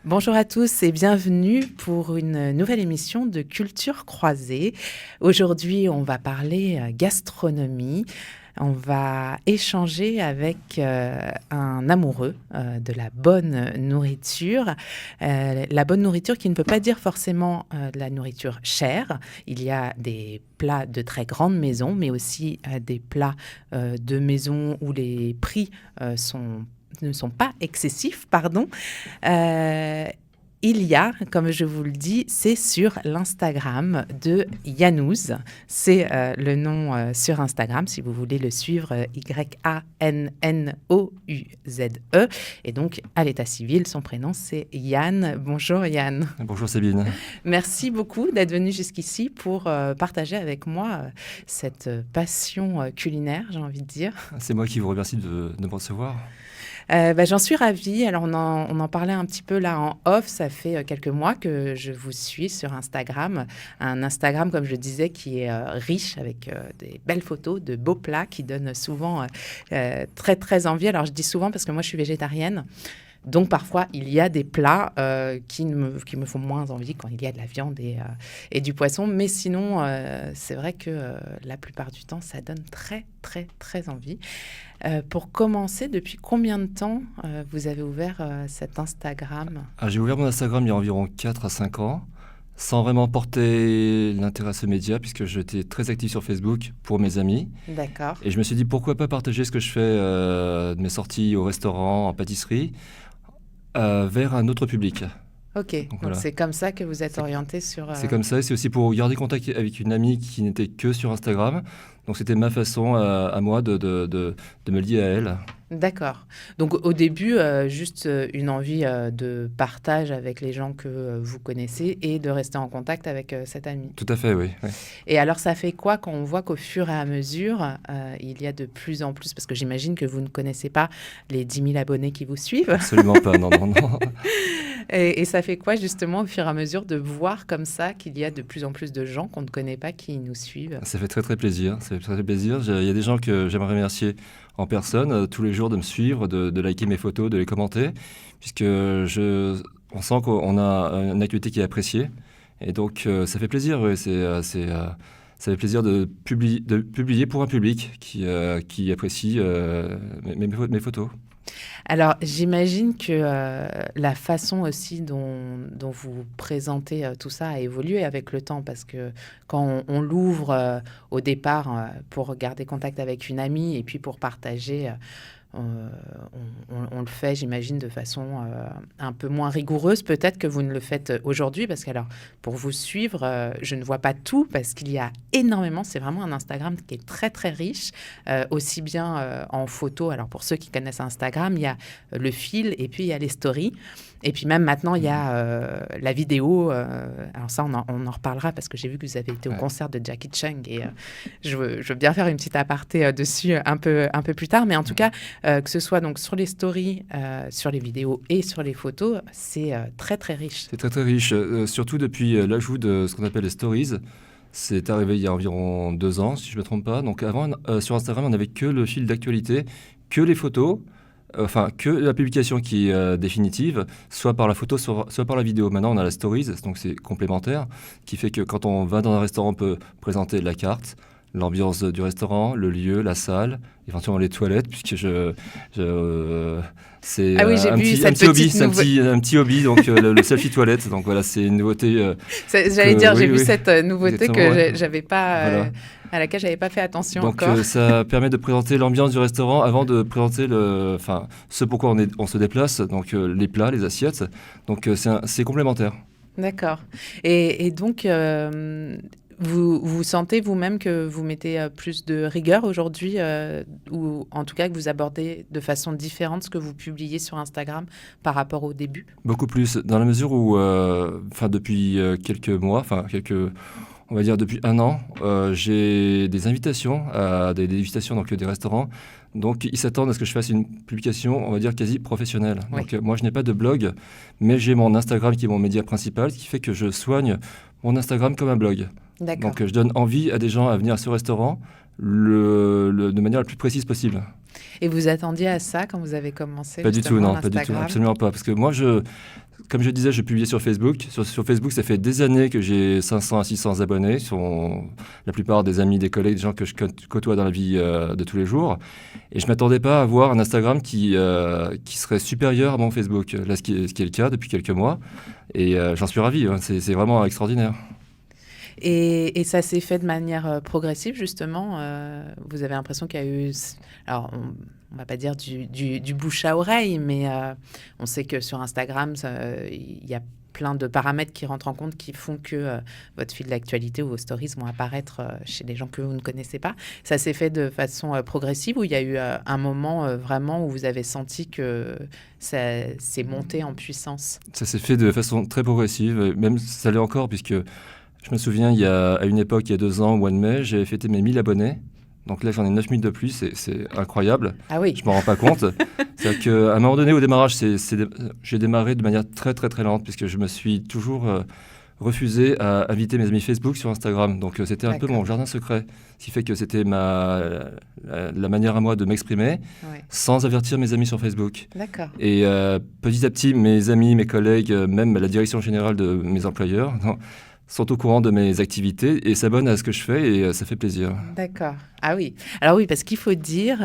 Bonjour à tous et bienvenue pour une nouvelle émission de Culture Croisée. Aujourd'hui, on va parler gastronomie. On va échanger avec un amoureux de la bonne nourriture. La bonne nourriture qui ne veut pas dire forcément de la nourriture chère. Il y a des plats de très grandes maisons, mais aussi des plats de maisons où les prix ne sont pas excessifs, pardon. Il y a, comme je vous le dis, c'est sur l'Instagram de Yanouz. C'est le nom sur Instagram, si vous voulez le suivre, YANNOUZE. Et donc, à l'état civil, son prénom, c'est Yann. Bonjour Yann. Bonjour Sabine. Merci beaucoup d'être venu jusqu'ici pour partager avec moi cette passion culinaire, j'ai envie de dire. C'est moi qui vous remercie de me recevoir. J'en suis ravie. Alors, on en parlait un petit peu là en off. Ça fait quelques mois que je vous suis sur Instagram. Un Instagram, comme je disais, qui est riche avec des belles photos, de beaux plats qui donnent souvent très, très envie. Alors, je dis souvent parce que moi, je suis végétarienne. Donc, parfois, il y a des plats qui me font moins envie quand il y a de la viande et du poisson. Mais sinon, c'est vrai que la plupart du temps, ça donne très, très, très envie. Pour commencer, depuis combien de temps vous avez ouvert cet Instagram ? J'ai ouvert mon Instagram il y a environ 4 à 5 ans, sans vraiment porter l'intérêt à ce média, puisque j'étais très actif sur Facebook pour mes amis. D'accord. Et je me suis dit, pourquoi pas partager ce que je fais de mes sorties au restaurant, en pâtisserie, vers un autre public. Ok, donc voilà. C'est comme ça que vous êtes orienté sur... C'est comme ça, et c'est aussi pour garder contact avec une amie qui n'était que sur Instagram. Donc c'était ma façon à moi de me lier à elle. D'accord. Donc au début, juste une envie de partage avec les gens que vous connaissez et de rester en contact avec cette amie. Tout à fait, oui. Et alors ça fait quoi quand on voit qu'au fur et à mesure, il y a de plus en plus, parce que j'imagine que vous ne connaissez pas les 10 000 abonnés qui vous suivent. Absolument pas, non. Et ça fait quoi justement au fur et à mesure de voir comme ça qu'il y a de plus en plus de gens qu'on ne connaît pas qui nous suivent ? Ça fait très très plaisir. Il y a des gens que j'aimerais remercier en personne, tous les jours de me suivre, de liker mes photos, de les commenter, puisque on sent qu'on a une activité qui est appréciée. Et donc ça fait plaisir, oui, ça fait plaisir de publier pour un public qui apprécie mes photos. Alors, j'imagine que la façon aussi dont vous présentez tout ça a évolué avec le temps, parce que quand on l'ouvre au départ pour garder contact avec une amie et puis pour partager, on le fait, j'imagine, de façon un peu moins rigoureuse peut-être que vous ne le faites aujourd'hui, parce que alors, pour vous suivre, je ne vois pas tout, parce qu'il y a énormément, c'est vraiment un Instagram qui est très très riche, aussi bien en photo. Alors pour ceux qui connaissent Instagram, il y a le fil et puis il y a les stories. Et puis même maintenant, il y a la vidéo. Alors ça, on en reparlera, parce que j'ai vu que vous avez été au concert de Jackie Chung et je veux bien faire une petite aparté dessus un peu plus tard. Mais en tout cas, que ce soit donc sur les stories, sur les vidéos et sur les photos, c'est très très riche. C'est très très riche, surtout depuis l'ajout de ce qu'on appelle les stories. C'est arrivé il y a environ 2 ans, si je ne me trompe pas. Donc avant, sur Instagram, on n'avait que le fil d'actualité, que les photos, que la publication qui est définitive, soit par la photo, soit par la vidéo. Maintenant, on a la stories, donc c'est complémentaire, qui fait que quand on va dans un restaurant, on peut présenter la carte, l'ambiance du restaurant, le lieu, la salle, éventuellement les toilettes, puisque c'est ah oui, j'ai un vu petit hobby, un petit hobby, donc le selfie toilette. Donc voilà, c'est une nouveauté. J'allais dire, j'ai vu cette nouveauté que j'avais pas. Voilà. À laquelle j'avais pas fait attention donc, encore. Ça permet de présenter l'ambiance du restaurant avant de présenter ce pourquoi on se déplace, donc les plats, les assiettes. Donc c'est complémentaire. D'accord. Et donc, vous sentez vous-même que vous mettez plus de rigueur aujourd'hui, ou en tout cas que vous abordez de façon différente ce que vous publiez sur Instagram par rapport au début ? Beaucoup plus, dans la mesure où, depuis quelques mois, on va dire depuis 1 an, j'ai des invitations à des dégustations, donc des restaurants. Donc ils s'attendent à ce que je fasse une publication, on va dire, quasi professionnelle. Oui. Donc moi, je n'ai pas de blog, mais j'ai mon Instagram qui est mon média principal, ce qui fait que je soigne mon Instagram comme un blog. D'accord. Donc je donne envie à des gens à venir à ce restaurant de manière la plus précise possible. Et vous attendiez à ça quand vous avez commencé Pas du tout, non, Instagram ? absolument pas. Parce que moi, Comme je disais, je publiais sur Facebook. Sur Facebook, ça fait des années que j'ai 500 à 600 abonnés. Ce sont la plupart des amis, des collègues, des gens que je côtoie dans la vie de tous les jours. Et je ne m'attendais pas à avoir un Instagram qui serait supérieur à mon Facebook. Là, ce qui est le cas depuis quelques mois. Et j'en suis ravi. Hein. C'est vraiment extraordinaire. Et ça s'est fait de manière progressive, justement. Vous avez l'impression qu'il y a eu... Alors, on va pas dire du bouche à oreille, mais on sait que sur Instagram, il y a plein de paramètres qui rentrent en compte qui font que votre fil d'actualité ou vos stories vont apparaître chez des gens que vous ne connaissez pas. Ça s'est fait de façon progressive ou il y a eu un moment vraiment où vous avez senti que ça s'est monté en puissance? Ça s'est fait de façon très progressive, même ça l'est encore, puisque je me souviens, à une époque, il y a 2 ans, au mois de mai, j'avais fêté mes 1000 abonnés. Donc là, j'en ai 9000 de plus, c'est incroyable. Ah oui. Je ne m'en rends pas compte. C'est-à-dire qu'à un moment donné, au démarrage, j'ai démarré de manière très, très, très lente, puisque je me suis toujours refusé à inviter mes amis Facebook sur Instagram. Donc c'était un peu mon jardin secret, ce qui fait que c'était la manière à moi de m'exprimer sans avertir mes amis sur Facebook. D'accord. Et petit à petit, mes amis, mes collègues, même la direction générale de mes employeurs... sont au courant de mes activités et s'abonnent à ce que je fais et ça fait plaisir. D'accord. Ah oui. Alors oui, parce qu'il faut dire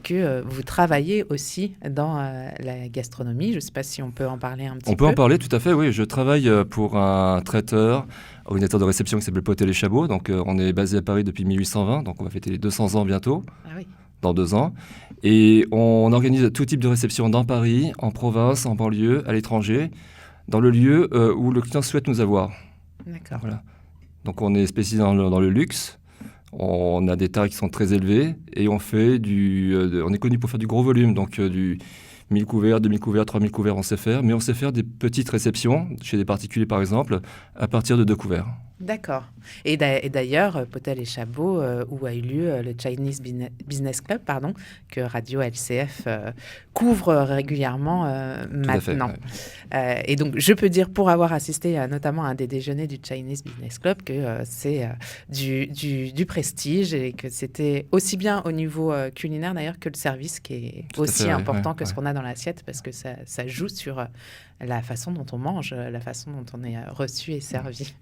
que vous travaillez aussi dans la gastronomie. Je ne sais pas si on peut en parler un petit peu. On peut en parler, tout à fait, oui. Je travaille pour un traiteur, ordinateur de réception qui s'appelle Potel et Chabot. Donc on est basé à Paris depuis 1820, donc on va fêter les 200 ans bientôt, dans 2 ans. Et on organise tout type de réception dans Paris, en province, en banlieue, à l'étranger, dans le lieu où le client souhaite nous avoir. D'accord. Voilà. Donc on est spécialisé dans le luxe, on a des tarifs qui sont très élevés et on est connu pour faire du gros volume, donc du 1000 couverts, 2000 couverts, 3000 couverts on sait faire, mais on sait faire des petites réceptions, chez des particuliers par exemple, à partir de 2 couverts. D'accord. Et d'ailleurs, Potel et Chabot, où a eu lieu le Chinese Business Club, que Radio LCF couvre régulièrement maintenant. Fait, ouais. Et donc, je peux dire, pour avoir assisté notamment à un des déjeuners du Chinese Business Club, que c'est du prestige et que c'était aussi bien au niveau culinaire d'ailleurs que le service qui est aussi important que ce qu'on a dans l'assiette parce que ça joue sur la façon dont on mange, la façon dont on est reçu et servi.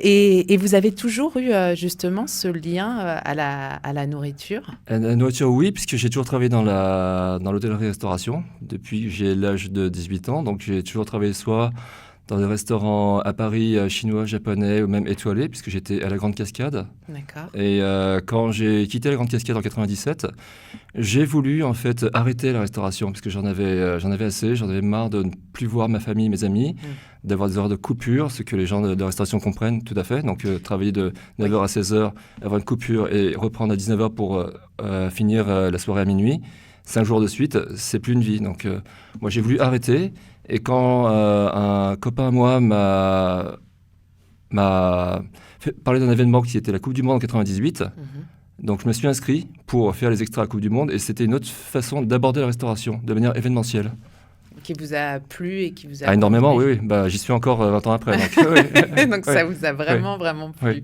Et vous avez toujours eu justement ce lien à la nourriture? À la nourriture, oui, puisque j'ai toujours travaillé dans l'hôtellerie-restauration depuis que j'ai l'âge de 18 ans. Donc j'ai toujours travaillé soit dans des restaurants à Paris, chinois, japonais ou même étoilés, puisque j'étais à la Grande Cascade. D'accord. Et quand j'ai quitté la Grande Cascade en 97, j'ai voulu en fait arrêter la restauration, parce que j'en avais assez, j'en avais marre de ne plus voir ma famille, mes amis, d'avoir des heures de coupure, ce que les gens de restauration comprennent tout à fait. Donc travailler de 9h à 16h, avoir une coupure et reprendre à 19h pour finir la soirée à minuit, 5 jours de suite, c'est plus une vie. Donc moi j'ai voulu arrêter. Et quand un copain à moi m'a fait parler d'un événement qui était la Coupe du Monde en 98, donc je me suis inscrit pour faire les extras à la Coupe du Monde et c'était une autre façon d'aborder la restauration, de manière événementielle. Qui vous a plu et qui vous a... énormément, oui. J'y suis encore 20 ans après. Donc, donc ça vous a vraiment plu. Oui.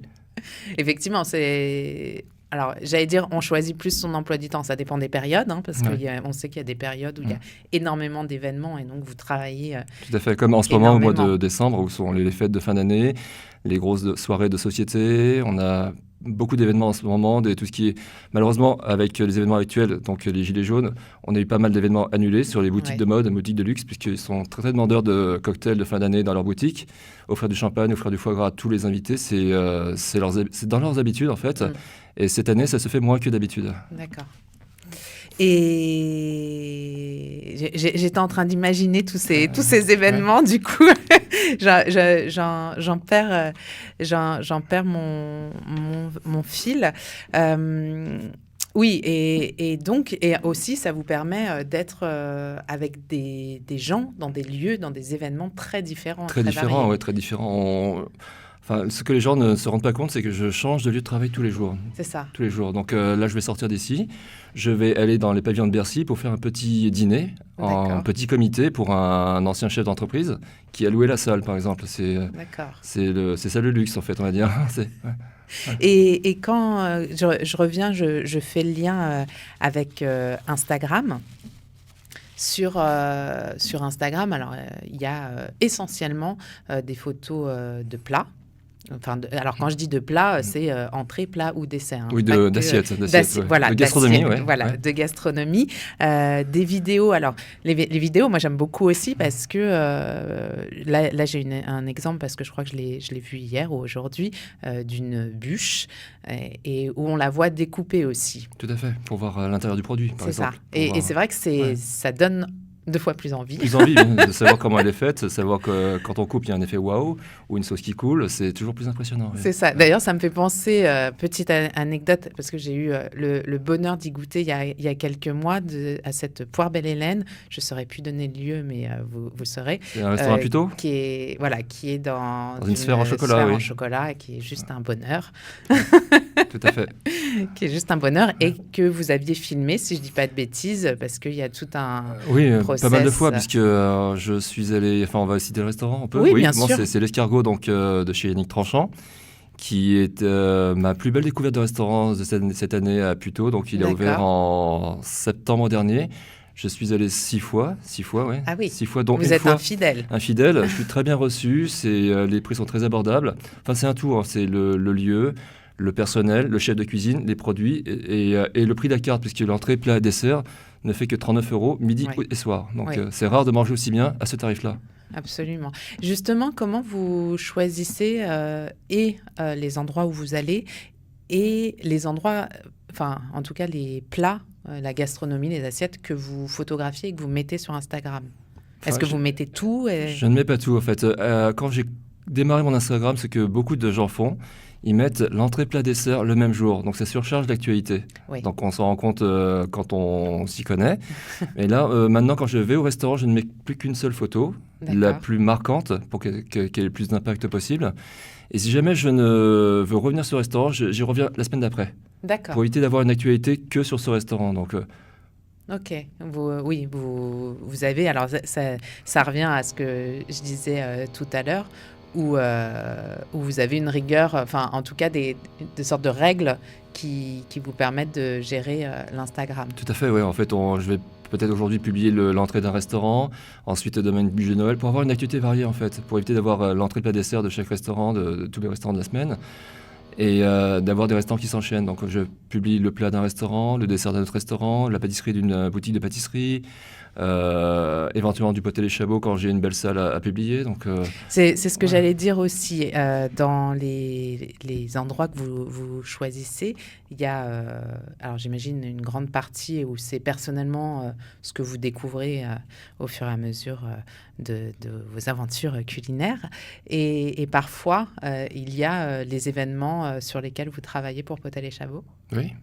Effectivement, c'est... Alors, j'allais dire, on choisit plus son emploi du temps. Ça dépend des périodes, parce qu'on sait qu'il y a des périodes où il y a énormément d'événements et donc vous travaillez tout à fait, comme en ce moment, au mois de décembre, où sont les fêtes de fin d'année, les grosses soirées de société. On a beaucoup d'événements en ce moment, tout ce qui est... Malheureusement, avec les événements actuels, donc les Gilets jaunes, on a eu pas mal d'événements annulés sur les boutiques de mode, boutiques de luxe, puisqu'ils sont très, très demandeurs de cocktails de fin d'année dans leurs boutiques. Offrir du champagne, offrir du foie gras à tous les invités, c'est dans leurs habitudes, en fait. Et cette année, ça se fait moins que d'habitude. D'accord. Et j'étais en train d'imaginer tous ces événements, du coup, j'en perds mon fil. Oui, et donc, et aussi, ça vous permet d'être avec des gens dans des lieux, dans des événements très différents. Très différents, oui, très différents. Enfin, ce que les gens ne se rendent pas compte, c'est que je change de lieu de travail tous les jours. C'est ça. Tous les jours. Donc là, je vais sortir d'ici. Je vais aller dans les pavillons de Bercy pour faire un petit dîner, en petit comité pour un ancien chef d'entreprise qui a loué la salle, par exemple. C'est ça le luxe, en fait, on va dire. Et quand je reviens, je fais le lien avec Instagram. sur Instagram, alors il y a essentiellement des photos de plats. Enfin, alors quand je dis de plat, c'est entrée, plat ou dessert. Hein. Oui, d'assiette. Voilà, de gastronomie, voilà, de gastronomie. Des vidéos. Alors, les vidéos, moi, j'aime beaucoup aussi parce que là j'ai un exemple parce que je crois que je l'ai vu hier ou aujourd'hui d'une bûche et où on la voit découper aussi. Tout à fait, pour voir l'intérieur du produit, par exemple. C'est ça. Et c'est vrai que ça donne 2 fois plus envie. Plus envie de savoir comment elle est faite, de savoir que quand on coupe, il y a un effet waouh ou une sauce qui coule, c'est toujours plus impressionnant. C'est ça. D'ailleurs, ça me fait penser, petite anecdote, parce que j'ai eu le bonheur d'y goûter il y a quelques mois à cette poire Belle Hélène. Je ne saurais plus donner le lieu, mais vous saurez. C'est un restaurant plutôt qui est dans une sphère en chocolat. Sphère en chocolat, qui est juste un bonheur. Tout à fait. Qui est juste un bonheur et que vous aviez filmé, si je ne dis pas de bêtises, parce qu'il y a tout un process. Pas mal de fois, puisque je suis allé... Enfin, on va citer le restaurant, on peut. Oui, bien sûr. C'est l'escargot donc, de chez Yannick Tranchant, qui est ma plus belle découverte de restaurant de cette année à Puteaux. Donc, il a ouvert en septembre dernier. Je suis allé 6 fois, ouais. Ah oui, 6 fois, donc vous êtes un fidèle. Un fidèle, je suis très bien reçu, les prix sont très abordables. Enfin, c'est un tout, hein. C'est le lieu, le personnel, le chef de cuisine, les produits et le prix de la carte, puisque l'entrée, plat et dessert ne fait que 39 € midi et soir. Donc c'est rare de manger aussi bien à ce tarif-là. Absolument. Justement, comment vous choisissez les endroits où vous allez et les endroits, enfin en tout cas les plats, la gastronomie, les assiettes que vous photographiez et que vous mettez sur Instagram? Est-ce que vous mettez tout Je ne mets pas tout en fait. Quand j'ai démarré mon Instagram, ce que beaucoup de gens font, ils mettent l'entrée plat dessert le même jour. Donc ça surcharge l'actualité. Oui. Donc on s'en rend compte quand on s'y connaît. Et là, maintenant, quand je vais au restaurant, je ne mets plus qu'une seule photo, la plus marquante, pour qu'elle ait le plus d'impact possible. Et si jamais je ne veux revenir sur le restaurant, j'y reviens la semaine d'après. D'accord. Pour éviter d'avoir une actualité que sur ce restaurant. Donc, Ok, vous avez, alors ça revient à ce que je disais tout à l'heure, où vous avez une rigueur, enfin en tout cas des sortes de règles qui vous permettent de gérer l'Instagram. Tout à fait, oui. En fait, je vais peut-être aujourd'hui publier l'entrée d'un restaurant, ensuite demain une bûche de Noël, pour avoir une actualité variée en fait, pour éviter d'avoir l'entrée plat dessert de chaque restaurant, de tous les restaurants de la semaine. Et d'avoir des restaurants qui s'enchaînent. Donc je publie le plat d'un restaurant, le dessert d'un autre restaurant, la pâtisserie d'une boutique de pâtisserie, éventuellement du poté les chabots quand j'ai une belle salle à publier. Donc, c'est ce que j'allais dire aussi. Dans les endroits que vous choisissez, il y a, alors j'imagine, une grande partie où c'est personnellement ce que vous découvrez au fur et à mesure de vos aventures culinaires. Et parfois, il y a les événements sur lesquels vous travaillez pour Potel et Chabot. Oui.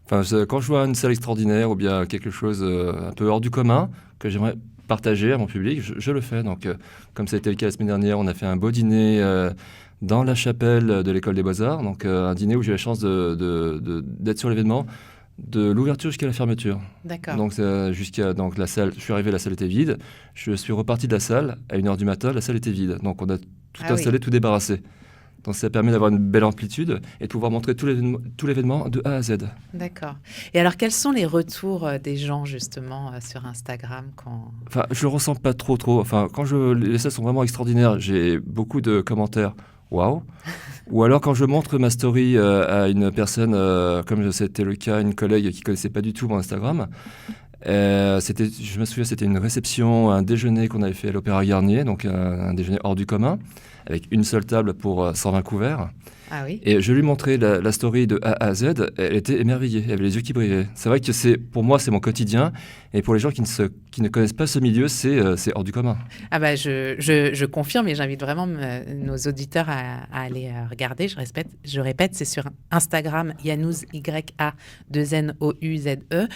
Enfin, quand je vois une salle extraordinaire ou bien quelque chose un peu hors du commun que j'aimerais partager à mon public, je le fais. Donc, comme ça a été le cas la semaine dernière, on a fait un beau dîner dans la chapelle de l'École des Beaux-Arts. Donc, un dîner où j'ai eu la chance d'être sur l'événement de l'ouverture jusqu'à la fermeture. D'accord. Donc, donc la salle, je suis arrivé, la salle était vide. Je suis reparti de la salle à 1h du matin, la salle était vide. Donc, on a tout installé, tout débarrassé. Donc ça permet d'avoir une belle amplitude et de pouvoir montrer tout l'événement de A à Z. D'accord. Et alors, quels sont les retours des gens, justement, sur Instagram Enfin, je le ressens pas trop. Enfin, quand les salles sont vraiment extraordinaires, j'ai beaucoup de commentaires. Waouh. Ou alors quand je montre ma story à une personne, comme c'était le cas, une collègue qui connaissait pas du tout mon Instagram, je me souviens, c'était une réception, un déjeuner qu'on avait fait à l'Opéra Garnier, donc un déjeuner hors du commun, avec une seule table pour 120 couverts. Ah oui. Et je lui montrais la story de A à Z, elle était émerveillée, elle avait les yeux qui brillaient. C'est vrai que pour moi, c'est mon quotidien, et pour les gens qui ne connaissent pas ce milieu, c'est hors du commun. Ah bah je confirme, et j'invite vraiment nos auditeurs à aller regarder. Je répète, c'est sur Instagram, Yanouz, Y-A-2-N-O-U-Z-E.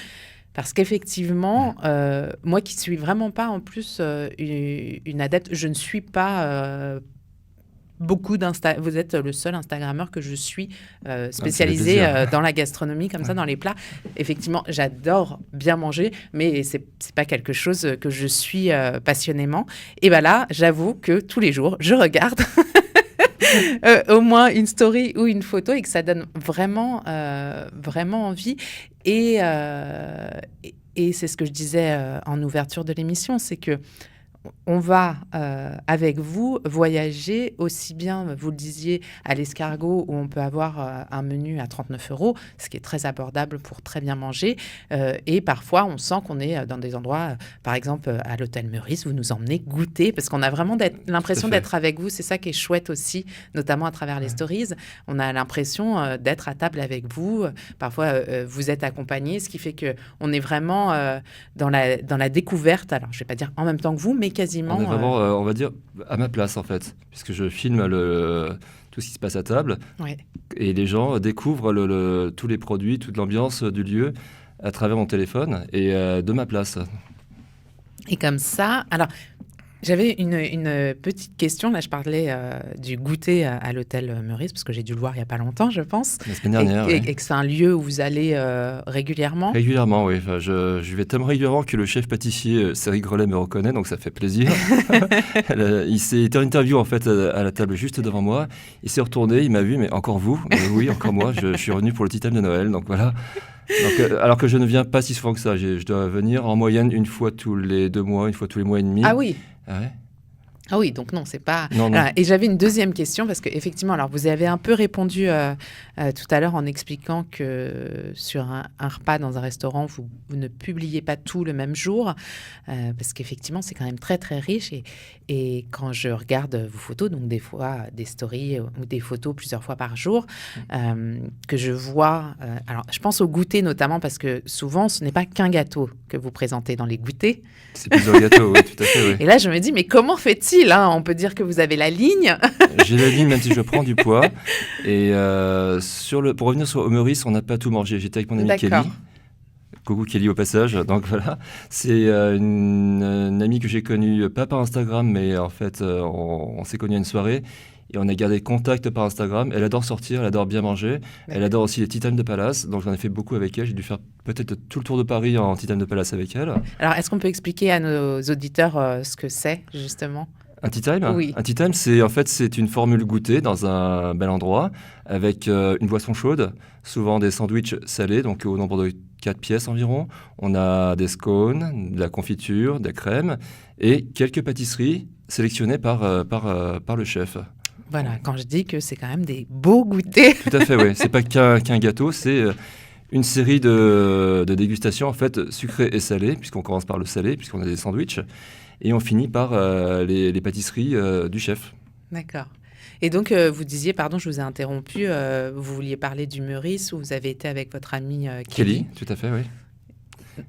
Parce qu'effectivement, moi qui suis vraiment pas en plus une adepte, je ne suis pas beaucoup vous êtes le seul Instagrammeur que je suis spécialisé dans la gastronomie, comme ça, dans les plats. Effectivement, j'adore bien manger, mais c'est pas quelque chose que je suis passionnément. Et ben là, j'avoue que tous les jours, je regarde au moins une story ou une photo et que ça donne vraiment, vraiment envie. Et Et c'est ce que je disais en ouverture de l'émission, c'est que on va, avec vous, voyager aussi bien, vous le disiez, à l'Escargot, où on peut avoir un menu à 39 €, ce qui est très abordable pour très bien manger. Et parfois, on sent qu'on est dans des endroits, par exemple, à l'hôtel Meurice, vous nous emmenez goûter, parce qu'on a vraiment l'impression d'être avec vous. C'est ça qui est chouette aussi, notamment à travers les stories. On a l'impression d'être à table avec vous. Parfois, vous êtes accompagné, ce qui fait qu'on est vraiment dans la découverte. Alors, je ne vais pas dire en même temps que vous, mais quasiment. On est vraiment, on va dire, à ma place en fait, puisque je filme tout ce qui se passe à table. Ouais. Et les gens découvrent tous les produits, toute l'ambiance du lieu à travers mon téléphone et de ma place. Et comme ça, alors, j'avais une petite question. Là, je parlais du goûter à l'hôtel Meurice, parce que j'ai dû le voir il n'y a pas longtemps, je pense. La semaine dernière, Et, oui. et que c'est un lieu où vous allez régulièrement. Régulièrement, oui. Enfin, je vais tellement régulièrement que le chef pâtissier, Cédric Grelet, me reconnaît, donc ça fait plaisir. Il s'est été en interview, en fait, à la table juste devant moi. Il s'est retourné, il m'a vu, mais encore vous? Oui, encore moi. Je suis revenu pour le tea time de Noël, donc voilà. Donc, alors que je ne viens pas si souvent que ça. Je dois venir en moyenne une fois tous les 2 mois, une fois tous les mois et demi. Ah oui. Ah ouais. Ah oui, donc non, c'est pas. Non, non. Voilà. Et j'avais une deuxième question parce qu'effectivement, alors vous avez un peu répondu tout à l'heure en expliquant que sur un repas dans un restaurant, vous ne publiez pas tout le même jour parce qu'effectivement, c'est quand même très très riche. Et quand je regarde vos photos, donc des fois des stories ou des photos plusieurs fois par jour, que je vois. Alors, je pense au goûter notamment parce que souvent, ce n'est pas qu'un gâteau que vous présentez dans les goûters. C'est plusieurs gâteaux, oui, tout à fait, oui. Et là, je me dis, mais comment fait-il hein? On peut dire que vous avez la ligne. J'ai la ligne, même si je prends du poids. Et pour revenir sur Meurice, on n'a pas tout mangé. J'étais avec mon ami Kelly. Coucou Kelly au passage. Donc voilà, c'est une amie que j'ai connue, pas par Instagram, mais en fait, on s'est connus à une soirée. Et on a gardé contact par Instagram. Elle adore sortir, elle adore bien manger. Elle adore aussi les tea time de Palace. Donc j'en ai fait beaucoup avec elle. J'ai dû faire peut-être tout le tour de Paris en tea time de Palace avec elle. Alors, est-ce qu'on peut expliquer à nos auditeurs ce que c'est, justement ? Un tea time? Oui. Un tea time, c'est une formule goûtée dans un bel endroit avec une boisson chaude, souvent des sandwichs salés, donc au nombre de 4 pièces environ. On a des scones, de la confiture, des crèmes et quelques pâtisseries sélectionnées par le chef. Voilà, quand je dis que c'est quand même des beaux goûters. Tout à fait, oui. C'est pas qu'un gâteau, c'est une série de dégustations, en fait, sucrées et salées, puisqu'on commence par le salé, puisqu'on a des sandwichs, et on finit par les pâtisseries du chef. D'accord. Et donc, vous disiez, pardon, je vous ai interrompu, vous vouliez parler du Meurice, où vous avez été avec votre amie Kelly. Tout à fait, oui.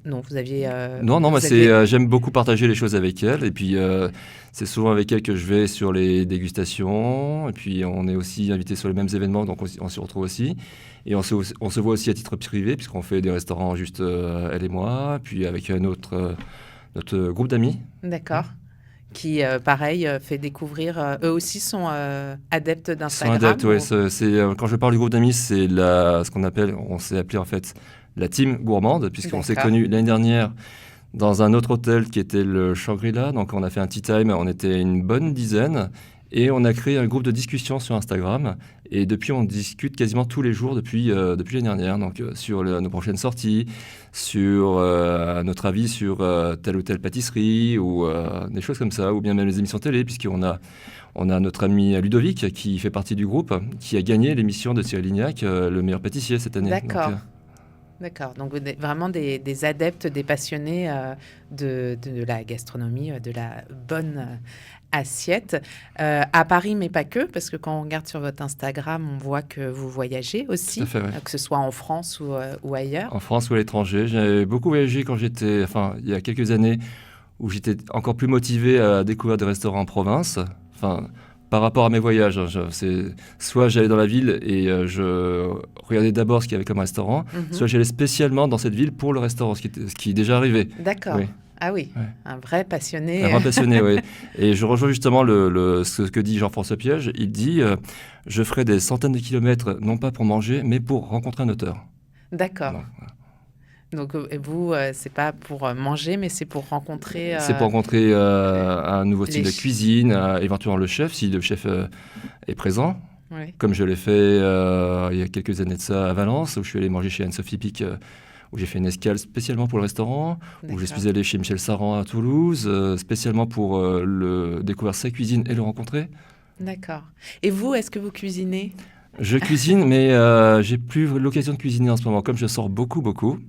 Non, vous aviez... Non, moi, j'aime beaucoup partager les choses avec elle. Et puis, c'est souvent avec elle que je vais sur les dégustations. Et puis, on est aussi invité sur les mêmes événements, donc on s'y retrouve aussi. Et on se voit aussi à titre privé, puisqu'on fait des restaurants juste elle et moi, puis avec notre groupe d'amis. D'accord. Qui, pareil, fait découvrir... eux aussi sont adeptes d'Instagram. Sont adeptes, oui. Quand je parle du groupe d'amis, c'est ce qu'on appelle... On s'est appelé, en fait... la team gourmande, puisqu'on s'est connus l'année dernière dans un autre hôtel qui était le Shangri-La. Donc, on a fait un tea time, on était une bonne dizaine. Et on a créé un groupe de discussion sur Instagram. Et depuis, on discute quasiment tous les jours depuis l'année dernière. Donc, sur nos prochaines sorties, sur notre avis sur telle ou telle pâtisserie, ou des choses comme ça, ou bien même les émissions télé, puisqu'on a notre ami Ludovic, qui fait partie du groupe, qui a gagné l'émission de Cyril Lignac, le meilleur pâtissier cette année. D'accord. Donc, D'accord, donc vraiment des adeptes, des passionnés de la gastronomie, de la bonne assiette. À Paris, mais pas que, parce que quand on regarde sur votre Instagram, on voit que vous voyagez aussi, tout à fait, ouais. Que ce soit en France ou ailleurs. En France ou à l'étranger. J'ai beaucoup voyagé quand il y a quelques années, où j'étais encore plus motivé à découvrir des restaurants en province. Par rapport à mes voyages, soit j'allais dans la ville et je regardais d'abord ce qu'il y avait comme restaurant, soit j'allais spécialement dans cette ville pour le restaurant, ce qui est déjà arrivé. D'accord. Oui. Ah oui, ouais. Un vrai passionné. Un vrai passionné, oui. Et je rejoins justement ce que dit Jean-François Piège. Il dit je ferai des centaines de kilomètres, non pas pour manger, mais pour rencontrer un auteur. D'accord. Voilà. Donc vous, c'est pas pour manger, mais c'est pour rencontrer... C'est pour rencontrer un nouveau style de cuisine, éventuellement le chef, si le chef est présent. Oui. Comme je l'ai fait il y a quelques années de ça à Valence, où je suis allé manger chez Anne-Sophie Pic, où j'ai fait une escale spécialement pour le restaurant, où je D'accord. suis allé chez Michel Saran à Toulouse, spécialement pour découvrir sa cuisine et le rencontrer. D'accord. Et vous, est-ce que vous cuisinez? Je cuisine, mais j'ai plus l'occasion de cuisiner en ce moment. Comme je sors beaucoup, beaucoup,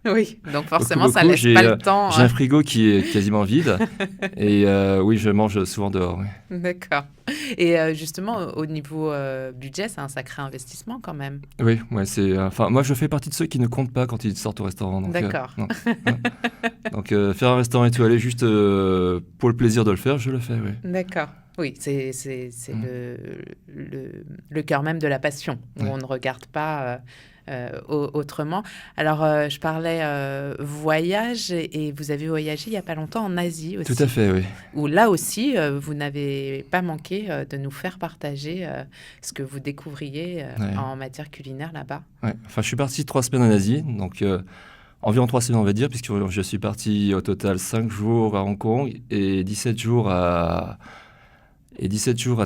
Oui, donc beaucoup, forcément, ça beaucoup, laisse pas le temps. j'ai un frigo qui est quasiment vide. Et oui, je mange souvent dehors. Oui, D'accord. Et justement, au niveau budget, c'est un sacré investissement quand même. oui, ouais, enfin, moi, je fais partie de ceux qui ne comptent pas quand ils sortent au restaurant. Donc, D'accord. non. Ouais. Donc faire un restaurant étoilé juste pour le plaisir de le faire, je le fais, oui. D'accord. Oui, c'est Mm. le cœur même de la passion, où Ouais. on ne regarde pas autrement. Alors, je parlais voyage, et vous avez voyagé il n'y a pas longtemps en Asie Tout à aussi, fait, oui. où là aussi, vous n'avez pas manqué de nous faire partager ce que vous découvriez Ouais. en matière culinaire là-bas. Ouais. Enfin, je suis parti 3 semaines en Asie, donc environ 3 semaines, on va dire, puisque je suis parti au total 5 jours à Hong Kong et 17 jours à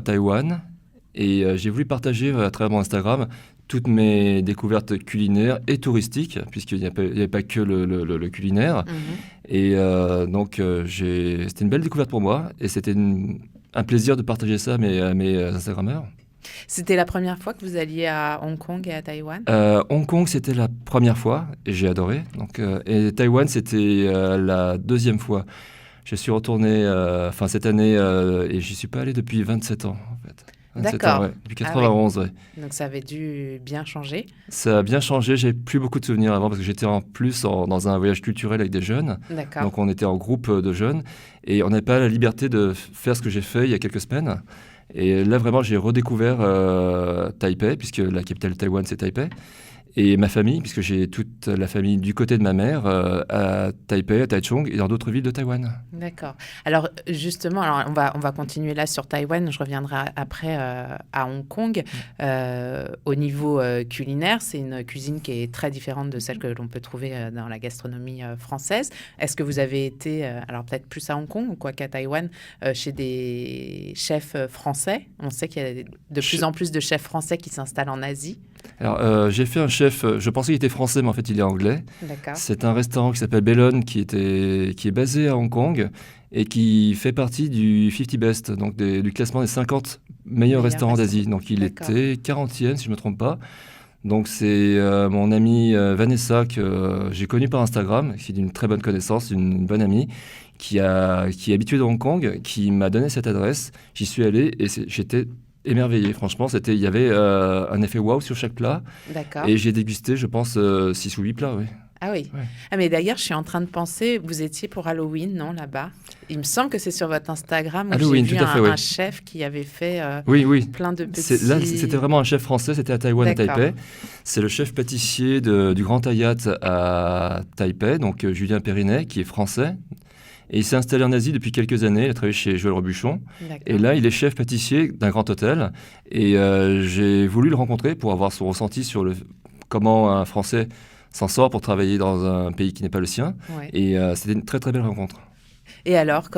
Taïwan. Et j'ai voulu partager à travers mon Instagram toutes mes découvertes culinaires et touristiques, puisqu'il n'y avait pas que le culinaire. Mhm. Et donc, c'était une belle découverte pour moi et c'était un plaisir de partager ça à mes Instagrammeurs. C'était la première fois que vous alliez à Hong Kong et à Taïwan? Hong Kong, c'était la première fois et j'ai adoré. Donc, et Taïwan, c'était la deuxième fois. Je suis retourné cette année et j'y suis pas allé depuis 27 ans en fait. 27 ans, D'accord. ouais. Depuis Ah oui. 91, ouais. Donc ça avait dû bien changer. Ça a bien changé. J'ai plus beaucoup de souvenirs avant parce que j'étais en plus dans un voyage culturel avec des jeunes. D'accord. Donc on était en groupe de jeunes et on n'avait pas la liberté de faire ce que j'ai fait il y a quelques semaines. Et là vraiment j'ai redécouvert Taipei puisque la capitale de Taïwan c'est Taipei. Et ma famille, puisque j'ai toute la famille du côté de ma mère à Taipei, à Taichung et dans d'autres villes de Taïwan. D'accord. Alors justement, alors on va continuer là sur Taïwan. Je reviendrai après à Hong Kong. Au niveau culinaire, c'est une cuisine qui est très différente de celle que l'on peut trouver dans la gastronomie française. Est-ce que vous avez été, alors peut-être plus à Hong Kong ou quoi qu'à Taïwan, chez des chefs français? On sait qu'il y a de plus en plus de chefs français qui s'installent en Asie. Alors, j'ai fait un chef, je pensais qu'il était français, mais en fait, il est anglais. D'accord. C'est un restaurant qui s'appelle Bellon, qui est basé à Hong Kong et qui fait partie du 50 Best, donc du classement des 50 meilleurs restaurants d'Asie. Donc, il D'accord. était 40e, si je ne me trompe pas. Donc, c'est mon amie Vanessa, que j'ai connue par Instagram, qui est d'une très bonne connaissance, une bonne amie, qui est habituée de Hong Kong, qui m'a donné cette adresse. J'y suis allé et j'étais émerveillé. Franchement, il y avait un effet waouh sur chaque plat. D'accord. Et j'ai dégusté, je pense, 6 ou 8 plats, oui. Ah oui. Ouais. Ah mais d'ailleurs, je suis en train de penser, vous étiez pour Halloween, non, là-bas? Il me semble que c'est sur votre Instagram où Halloween, j'ai vu tout à fait, oui. un chef qui avait fait Oui, oui. plein de petits... Là, c'était vraiment un chef français, c'était à Taïwan, à D'accord. Taipei. C'est le chef pâtissier du Grand Hayat à Taipei, donc Julien Périnet, qui est français. Et il s'est installé en Asie depuis quelques années, il a travaillé chez Joël Robuchon. D'accord. Et là, il est chef pâtissier d'un grand hôtel. Et j'ai voulu le rencontrer pour avoir son ressenti sur comment un Français s'en sort pour travailler dans un pays qui n'est pas le sien. Ouais. Et c'était une très très belle rencontre. Et alors,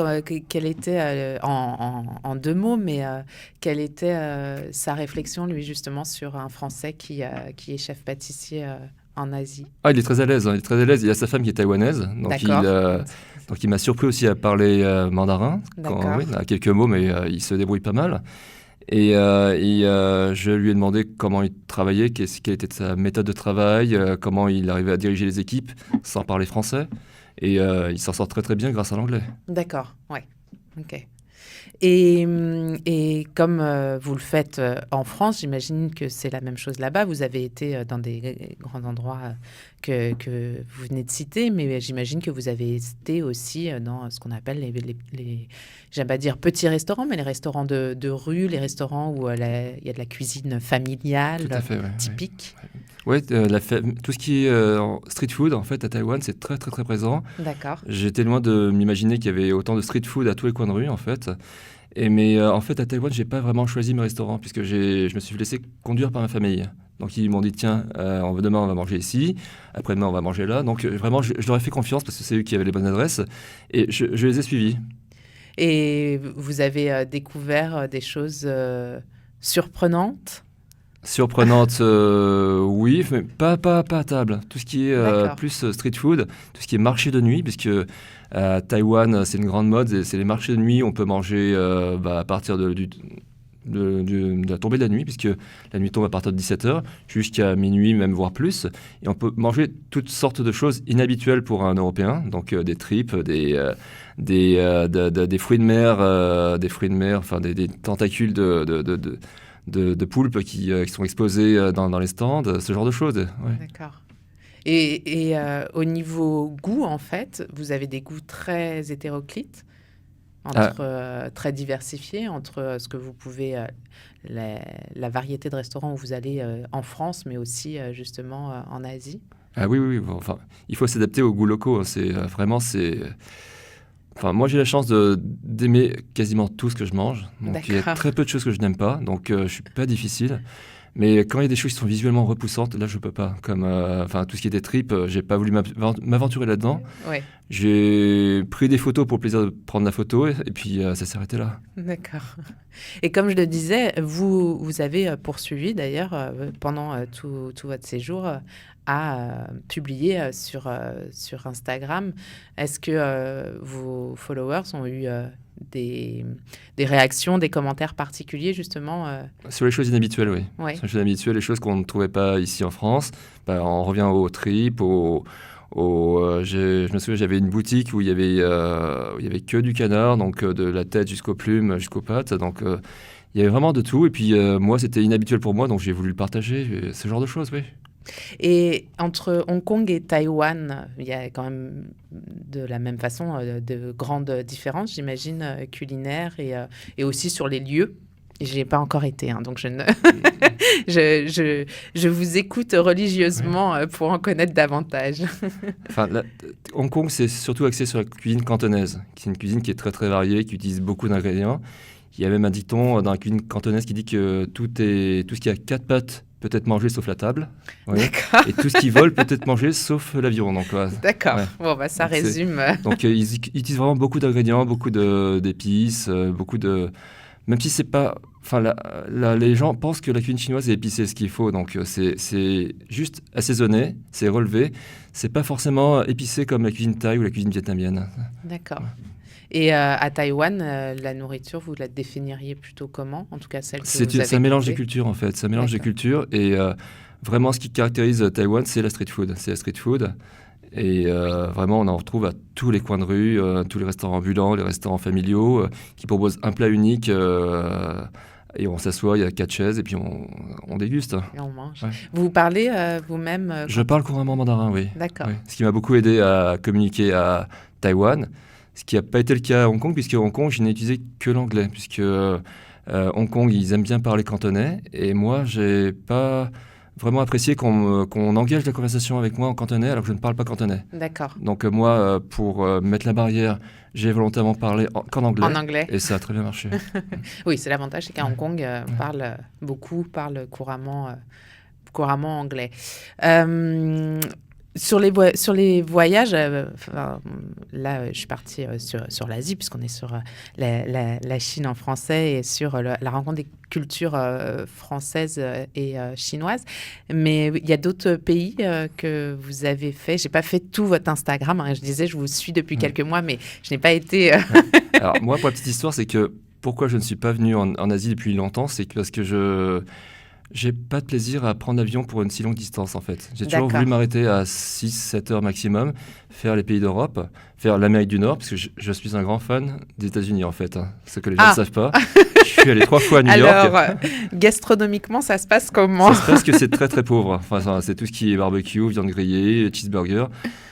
quelle était, en deux mots, mais quelle était sa réflexion, lui, justement, sur un Français qui est chef pâtissier en Asie? Ah, il est très à l'aise, hein, il est très à l'aise. Il y a sa femme qui est taïwanaise. D'accord. Donc il m'a surpris aussi à parler mandarin, D'accord. oui, à quelques mots, mais il se débrouille pas mal. Et je lui ai demandé comment il travaillait, quelle était sa méthode de travail, comment il arrivait à diriger les équipes sans parler français. Et il s'en sort très très bien grâce à l'anglais. D'accord, ouais. Ok. Et comme vous le faites en France, j'imagine que c'est la même chose là-bas. Vous avez été dans des grands endroits que vous venez de citer, mais j'imagine que vous avez été aussi dans ce qu'on appelle j'aime pas dire petits restaurants, mais les restaurants de rue, les restaurants où il y a de la cuisine familiale Tout à fait, ouais, typique. Ouais, tout ce qui est street food, en fait, à Taïwan, c'est très très très présent. D'accord. J'étais loin de m'imaginer qu'il y avait autant de street food à tous les coins de rue, en fait. Mais en fait, à Taïwan, j'ai pas vraiment choisi mes restaurants puisque je me suis laissé conduire par ma famille. Donc ils m'ont dit tiens, demain on va manger ici, après-demain on va manger là. Donc vraiment, je leur ai fait confiance parce que c'est eux qui avaient les bonnes adresses et je les ai suivis. Et vous avez découvert des choses surprenantes? Surprenante, oui, mais pas à table. Tout ce qui est plus street food, tout ce qui est marché de nuit, puisque à Taïwan, c'est une grande mode, c'est les marchés de nuit. On peut manger à partir de la tombée de la nuit, puisque la nuit tombe à partir de 17h jusqu'à minuit, même voire plus. Et on peut manger toutes sortes de choses inhabituelles pour un Européen, donc des tripes, des fruits de mer, enfin des tentacules de poulpes qui sont exposés dans les stands, ce genre de choses. Ouais. D'accord. Et au niveau goût, en fait, vous avez des goûts très hétéroclites, très diversifiés, entre ce que vous pouvez, la variété de restaurants où vous allez en France, mais aussi justement en Asie. Ah oui. Bon, enfin, il faut s'adapter aux goûts locaux. Enfin, moi, j'ai la chance d'aimer quasiment tout ce que je mange. Donc, il y a très peu de choses que je n'aime pas. Donc, je ne suis pas difficile. Mais quand il y a des choses qui sont visuellement repoussantes, là, je ne peux pas. Comme tout ce qui était tripes, je n'ai pas voulu m'aventurer là-dedans. Ouais. J'ai pris des photos pour le plaisir de prendre la photo. Et puis, ça s'est arrêté là. D'accord. Et comme je le disais, vous avez poursuivi, d'ailleurs, pendant tout votre séjour, à publier sur Instagram. Est-ce que vos followers ont eu des réactions, des commentaires particuliers, justement Sur les choses inhabituelles, oui. Ouais. Sur les choses inhabituelles, les choses qu'on ne trouvait pas ici en France. On revient aux tripes, je me souviens, j'avais une boutique où il y avait que du canard, donc de la tête jusqu'aux plumes, jusqu'aux pattes. Donc, il y avait vraiment de tout. Et puis, moi, c'était inhabituel pour moi, donc j'ai voulu le partager. Ce genre de choses, oui. Et entre Hong Kong et Taïwan, il y a quand même de la même façon de grandes différences, j'imagine, culinaires et aussi sur les lieux. Je n'y ai pas encore été, hein, donc je vous écoute religieusement pour en connaître davantage. Hong Kong, c'est surtout axé sur la cuisine cantonaise, qui est une cuisine qui est très très variée, qui utilise beaucoup d'ingrédients. Il y a même un dicton dans la cuisine cantonaise qui dit que tout ce qui a 4 pattes peut être mangé sauf la table. Ouais. Et tout ce qui vole peut être mangé sauf l'aviron. D'accord. Ouais. Bon, ça donc résume. Donc, ils utilisent vraiment beaucoup d'ingrédients, beaucoup d'épices, beaucoup de... Même si c'est pas... Enfin, les gens pensent que la cuisine chinoise est épicée, ce qu'il faut. Donc, c'est juste assaisonné, c'est relevé. C'est pas forcément épicé comme la cuisine thaï ou la cuisine vietnamienne. D'accord. Ouais. Et à Taïwan, la nourriture, vous la définiriez plutôt comment? En tout cas, celle que vous avez C'est un mélange de cultures, en fait. C'est un mélange de cultures. Et vraiment, ce qui caractérise Taïwan, c'est la street food. C'est la street food. Et vraiment, on en retrouve à tous les coins de rue, tous les restaurants ambulants, les restaurants familiaux, qui proposent un plat unique. Et on s'assoit, il y a 4 chaises, et puis on déguste. Et on mange. Ouais. Vous parlez vous-même Je parle couramment mandarin, oui. D'accord. Oui. Ce qui m'a beaucoup aidé à communiquer à Taïwan. Ce qui n'a pas été le cas à Hong Kong, puisque à Hong Kong, je n'ai utilisé que l'anglais, puisque Hong Kong, ils aiment bien parler cantonais, et moi, je n'ai pas vraiment apprécié qu'on engage la conversation avec moi en cantonais, alors que je ne parle pas cantonais. D'accord. Donc moi, pour mettre la barrière, j'ai volontairement parlé qu'en anglais. En anglais. Et ça a très bien marché. Oui, c'est l'avantage, c'est qu'à Hong Kong, parle couramment anglais. Sur les voyages, là, je suis partie sur l'Asie, puisqu'on est sur la Chine en français et sur la rencontre des cultures françaises et chinoises. Mais il y a d'autres pays que vous avez fait. Je n'ai pas fait tout votre Instagram. Hein. Je disais, je vous suis depuis quelques mois, mais je n'ai pas été... Alors, moi, pour la petite histoire, c'est que pourquoi je ne suis pas venu en Asie depuis longtemps, c'est parce que j'ai pas de plaisir à prendre l'avion pour une si longue distance, en fait. J'ai toujours voulu m'arrêter à 6-7 heures maximum, faire les pays d'Europe, faire l'Amérique du Nord, parce que je suis un grand fan des États-Unis, en fait. Hein, ce que les gens ne savent pas. Je suis allé 3 fois à New York. Alors, gastronomiquement, ça se passe comment? Ça se passe que c'est très, très pauvre. Enfin, c'est tout ce qui est barbecue, viande grillée, cheeseburger.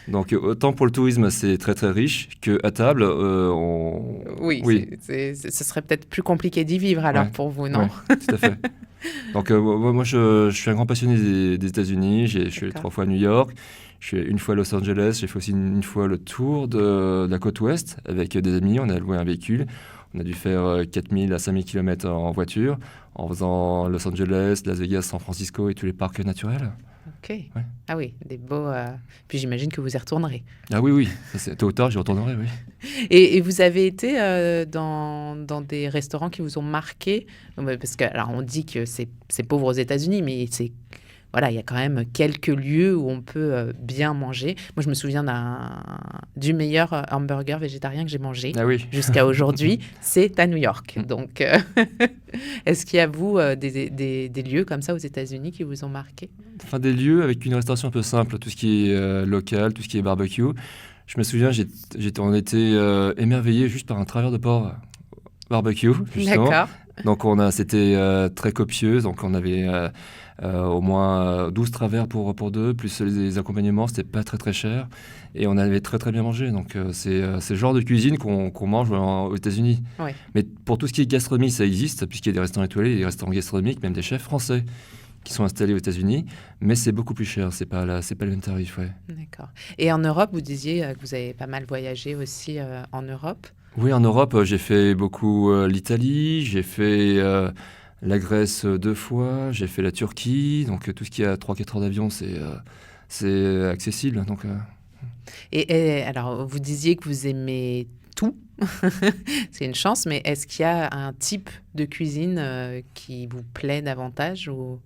Donc, autant pour le tourisme, c'est très, très riche, qu'à table, Oui. Ce serait peut-être plus compliqué d'y vivre, alors, pour vous, non? Oui, tout à fait. Donc, moi, je suis un grand passionné des États-Unis. Je suis allé 3 fois à New York. Je suis allé 1 fois à Los Angeles. J'ai fait aussi une fois le tour de la côte ouest avec des amis. On a loué un véhicule. On a dû faire 4000 à 5000 km en voiture en faisant Los Angeles, Las Vegas, San Francisco et tous les parcs naturels. OK. Ah oui, des beaux... Puis j'imagine que vous y retournerez. Ah oui, oui, tôt ou tard, j'y retournerai, oui. Et vous avez été dans des restaurants qui vous ont marqué? Parce que, alors, on dit que c'est pauvre aux États-Unis, mais voilà, il y a quand même quelques lieux où on peut bien manger. Moi, je me souviens du meilleur hamburger végétarien que j'ai mangé Ah oui. jusqu'à aujourd'hui, c'est à New York. Donc, est-ce qu'il y a, vous, des lieux comme ça aux États-Unis qui vous ont marqué? Enfin, des lieux avec une restauration un peu simple, tout ce qui est local, tout ce qui est barbecue. Je me souviens, on était émerveillés juste par un travers de porc barbecue, justement. D'accord. Donc c'était très copieux, donc on avait au moins 12 travers pour deux, plus les accompagnements, c'était pas très très cher, et on avait très très bien mangé. Donc c'est le genre de cuisine qu'on mange aux États-Unis. Ouais. Mais pour tout ce qui est gastronomie, ça existe, puisqu'il y a des restaurants étoilés, des restaurants gastronomiques, même des chefs français qui sont installés aux États-Unis, mais c'est beaucoup plus cher, c'est pas le même tarif, ouais. D'accord. Et en Europe, vous disiez que vous avez pas mal voyagé aussi en Europe. Oui, en Europe, j'ai fait beaucoup l'Italie, j'ai fait la Grèce 2 fois, j'ai fait la Turquie, donc tout ce qui est à 3-4 heures d'avion, c'est accessible. Donc, Et alors, vous disiez que vous aimez tout. C'est une chance, mais est-ce qu'il y a un type de cuisine qui vous plaît davantage ou...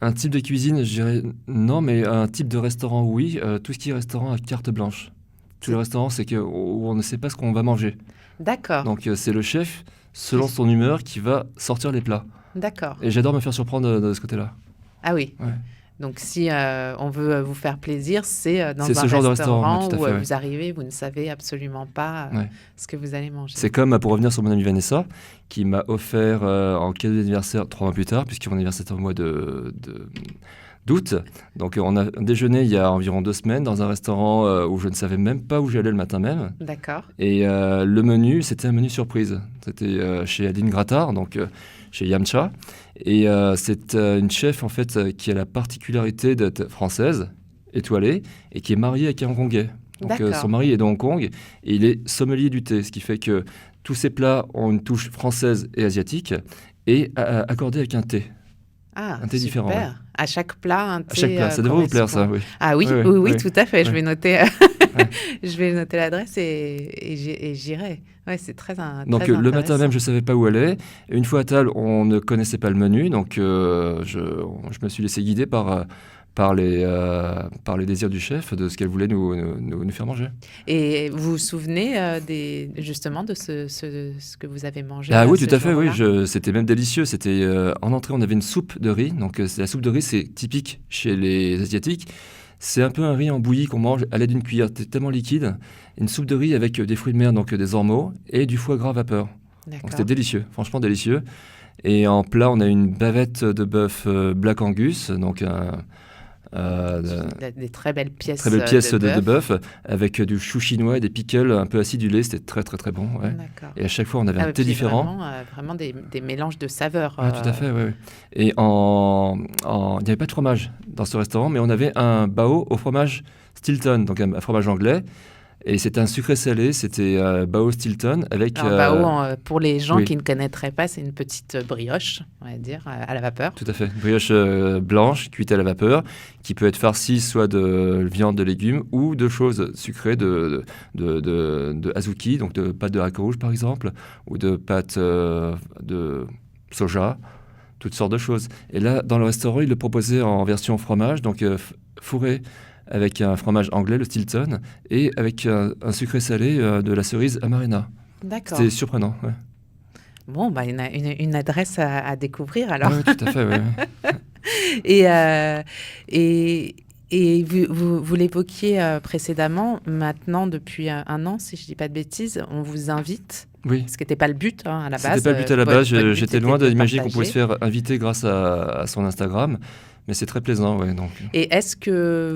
Un type de cuisine, je dirais non, mais un type de restaurant, oui. Tout ce qui est restaurant à carte blanche. Tous les restaurants, c'est où on ne sait pas ce qu'on va manger. D'accord. Donc c'est le chef, selon son humeur, qui va sortir les plats. D'accord. Et j'adore me faire surprendre de ce côté-là. Ah oui. Ouais. Donc si on veut vous faire plaisir, c'est dans ce un genre de restaurant restaurant, tout à où fait, ouais. vous arrivez, vous ne savez absolument pas ce que vous allez manger. C'est comme, pour revenir sur mon amie Vanessa, qui m'a offert en cadeau d'anniversaire 3 mois plus tard, puisque mon anniversaire est au mois d'août. Donc on a déjeuné il y a environ 2 semaines dans un restaurant où je ne savais même pas où j'allais le matin même. D'accord. Et le menu, c'était un menu surprise. C'était chez Adeline Grattard, donc chez Yamcha. Et c'est une chef en fait qui a la particularité d'être française, étoilée, et qui est mariée avec un Hongkongais. Donc son mari est de Hong Kong et il est sommelier du thé, ce qui fait que tous ses plats ont une touche française et asiatique et accordée avec un thé. Ah, un thé super. différent. Ouais. À chaque plat, un thé. À chaque plat, ça devrait vous plaire, ça, oui. Ah oui, Ouais, oui, ouais. tout à fait. Ouais. Je vais noter, je vais noter l'adresse et j'irai. Ouais, c'est très Donc très le matin même, je ne savais pas où aller. Et une fois à table, on ne connaissait pas le menu, donc je me suis laissé guider par les désirs du chef, de ce qu'elle voulait nous faire manger. Et vous vous souvenez justement de ce que vous avez mangé Ah oui, ce tout à fait, oui. jour-là? C'était même délicieux. C'était en entrée, on avait une soupe de riz. Donc la soupe de riz, c'est typique chez les Asiatiques. C'est un peu un riz en bouillie qu'on mange à l'aide d'une cuillère. C'est tellement liquide. Une soupe de riz avec des fruits de mer, donc des ormeaux, et du foie gras vapeur. Donc c'était délicieux, franchement délicieux. Et en plat, on a une bavette de bœuf Black Angus, donc des très belles pièces, de bœuf avec du chou chinois et des pickles un peu acidulés. C'était très très très bon. Ouais. Et à chaque fois, on avait un thé différent. Vraiment des mélanges de saveurs. Ouais, tout à fait, oui. Et il n'y avait pas de fromage dans ce restaurant, mais on avait un bao au fromage Stilton, donc un fromage anglais. Et c'était un sucré salé, c'était bao Stilton avec... Alors, bao, pour les gens qui ne connaîtraient pas, c'est une petite brioche, on va dire, à la vapeur. Tout à fait, une brioche blanche cuite à la vapeur, qui peut être farcie soit de viande, de légumes, ou de choses sucrées, de azuki, donc de pâte de haricots rouges par exemple, ou de pâte de soja, toutes sortes de choses. Et là, dans le restaurant, ils le proposaient en version fromage, donc fourré avec un fromage anglais, le Stilton, et avec un sucré salé de la cerise Amarena. D'accord. C'était surprenant. Ouais. Bon, une adresse à découvrir alors. Oui, tout à fait. Ouais. Et vous l'évoquiez précédemment, maintenant, depuis un an, si je ne dis pas de bêtises, on vous invite. Oui. Ce qui n'était pas le but à la base. C'était pas le but à la base. J'étais loin d'imaginer qu'on pouvait se faire inviter grâce à son Instagram. Mais c'est très plaisant, ouais. Donc. Et est-ce que